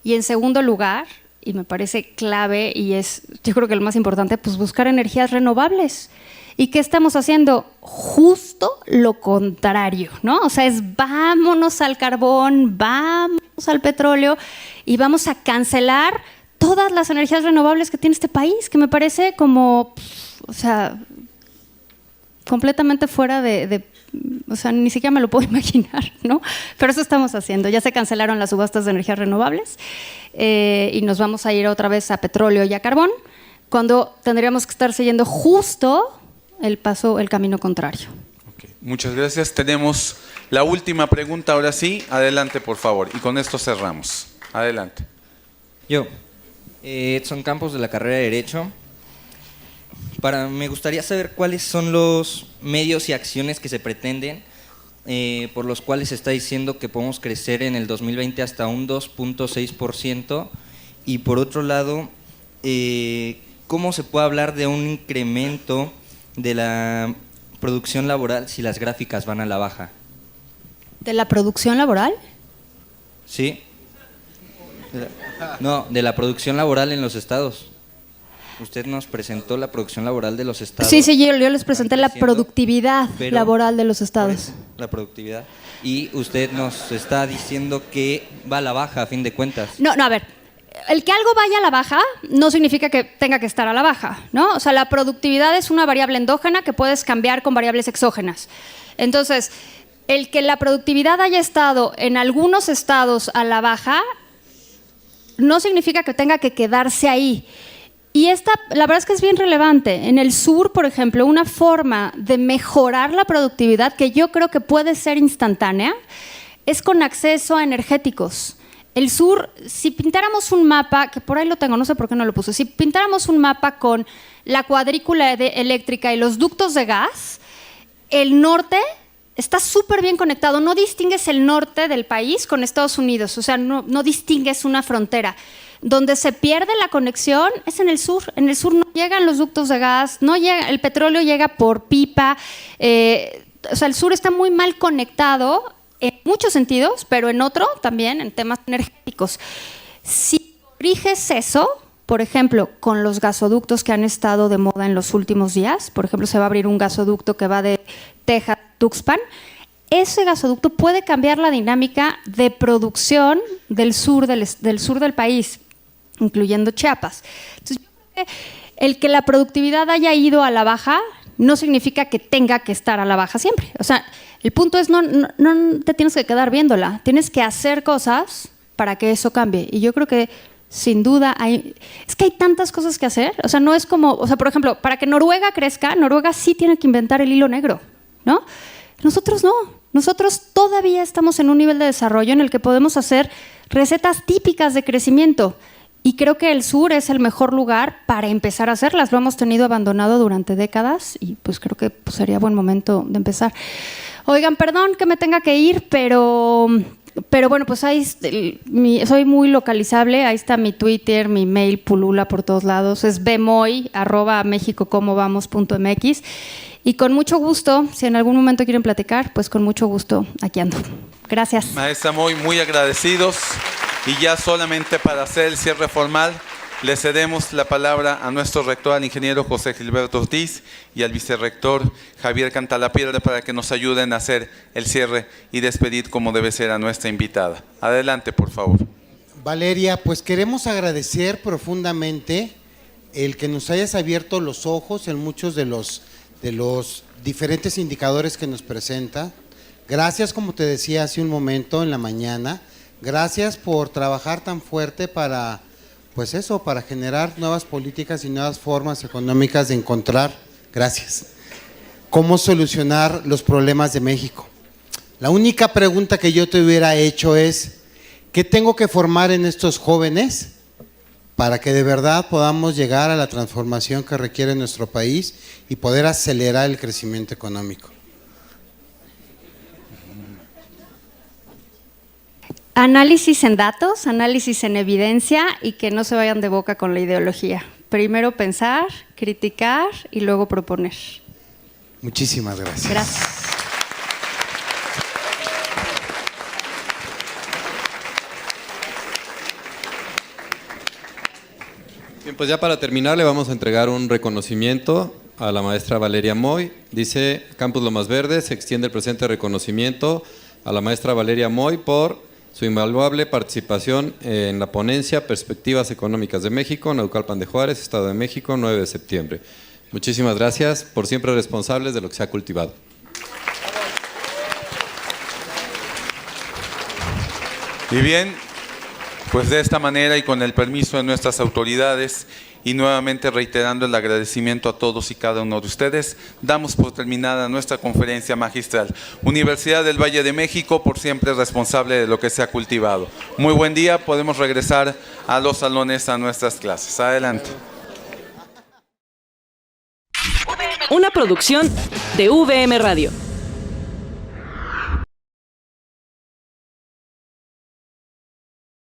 Y en segundo lugar, y me parece clave, y es, yo creo que lo más importante, pues buscar energías renovables. ¿Y qué estamos haciendo? Justo lo contrario, ¿no? O sea, es vámonos al carbón, vámonos al petróleo y vamos a cancelar todas las energías renovables que tiene este país, que me parece como, o sea, completamente fuera o sea, ni siquiera me lo puedo imaginar, ¿no? Pero eso estamos haciendo. Ya se cancelaron las subastas de energías renovables y nos vamos a ir otra vez a petróleo y a carbón, cuando tendríamos que estar siguiendo justo el camino contrario. Okay. Muchas gracias. Tenemos la última pregunta, ahora sí. Adelante, por favor. Y con esto cerramos. Adelante. Yo, Edson Campos, de la carrera de Derecho. Me gustaría saber cuáles son los medios y acciones que se pretenden, por los cuales se está diciendo que podemos crecer en el 2020 hasta un 2.6%. Y por otro lado, ¿cómo se puede hablar de un incremento de la producción laboral si las gráficas van a la baja? ¿De la producción laboral? Sí. No, de la producción laboral en los estados. Usted nos presentó la producción laboral de los estados. Sí, yo les presenté la productividad laboral de los estados. La productividad. Y usted nos está diciendo que va a la baja, a fin de cuentas. No, a ver. El que algo vaya a la baja no significa que tenga que estar a la baja, ¿no? O sea, la productividad es una variable endógena que puedes cambiar con variables exógenas. Entonces, el que la productividad haya estado en algunos estados a la baja no significa que tenga que quedarse ahí. Y la verdad es que es bien relevante. En el sur, por ejemplo, una forma de mejorar la productividad que yo creo que puede ser instantánea es con acceso a energéticos. El sur, si pintáramos un mapa, que por ahí lo tengo, no sé por qué no lo puse, si pintáramos un mapa con la cuadrícula eléctrica y los ductos de gas, el norte está súper bien conectado. No distingues el norte del país con Estados Unidos, o sea, no distingues una frontera. Donde se pierde la conexión es en el sur. En el sur no llegan los ductos de gas, no llega, el petróleo llega por pipa. O sea, el sur está muy mal conectado en muchos sentidos, pero en otro también, en temas energéticos. Si corriges eso, por ejemplo, con los gasoductos que han estado de moda en los últimos días, por ejemplo, se va a abrir un gasoducto que va de Texas a Tuxpan, ese gasoducto puede cambiar la dinámica de producción del sur del país, incluyendo Chiapas. Entonces, yo creo que el que la productividad haya ido a la baja no significa que tenga que estar a la baja siempre. O sea, el punto es no te tienes que quedar viéndola, tienes que hacer cosas para que eso cambie. Y yo creo que sin duda es que hay tantas cosas que hacer. O sea, no es como, o sea, por ejemplo, para que Noruega crezca, Noruega sí tiene que inventar el hilo negro, ¿no? Nosotros no. Nosotros todavía estamos en un nivel de desarrollo en el que podemos hacer recetas típicas de crecimiento. Y creo que el sur es el mejor lugar para empezar a hacerlas. Lo hemos tenido abandonado durante décadas y pues creo que sería buen momento de empezar. Oigan, perdón que me tenga que ir, pero bueno, pues ahí soy muy localizable. Ahí está mi Twitter, mi mail pulula por todos lados. Es bmoy@mexicocomovamos.mx. Y con mucho gusto, si en algún momento quieren platicar, pues con mucho gusto aquí ando. Gracias. Maestra Moy, muy agradecidos. Y ya solamente para hacer el cierre formal, le cedemos la palabra a nuestro rector, al ingeniero José Gilberto Ortiz, y al vicerrector Javier Cantalapiedra para que nos ayuden a hacer el cierre y despedir como debe ser a nuestra invitada. Adelante, por favor. Valeria, pues queremos agradecer profundamente el que nos hayas abierto los ojos en muchos de los diferentes indicadores que nos presenta. Gracias, como te decía hace un momento en la mañana, gracias por trabajar tan fuerte para, pues eso, para generar nuevas políticas y nuevas formas económicas de encontrar, gracias, cómo solucionar los problemas de México. La única pregunta que yo te hubiera hecho es, ¿qué tengo que formar en estos jóvenes para que de verdad podamos llegar a la transformación que requiere nuestro país y poder acelerar el crecimiento económico? Análisis en datos, análisis en evidencia y que no se vayan de boca con la ideología. Primero pensar, criticar y luego proponer. Muchísimas gracias. Gracias. Bien, pues ya para terminar le vamos a entregar un reconocimiento a la maestra Valeria Moy. Dice: Campus Lomas Verdes, se extiende el presente reconocimiento a la maestra Valeria Moy por su invaluable participación en la ponencia Perspectivas Económicas de México, Naucalpan de Juárez, Estado de México, 9 de septiembre. Muchísimas gracias por siempre responsables de lo que se ha cultivado. Y bien, pues de esta manera y con el permiso de nuestras autoridades y nuevamente reiterando el agradecimiento a todos y cada uno de ustedes, damos por terminada nuestra conferencia magistral. Universidad del Valle de México, por siempre responsable de lo que se ha cultivado. Muy buen día, podemos regresar a los salones a nuestras clases. Adelante. Una producción de VM Radio.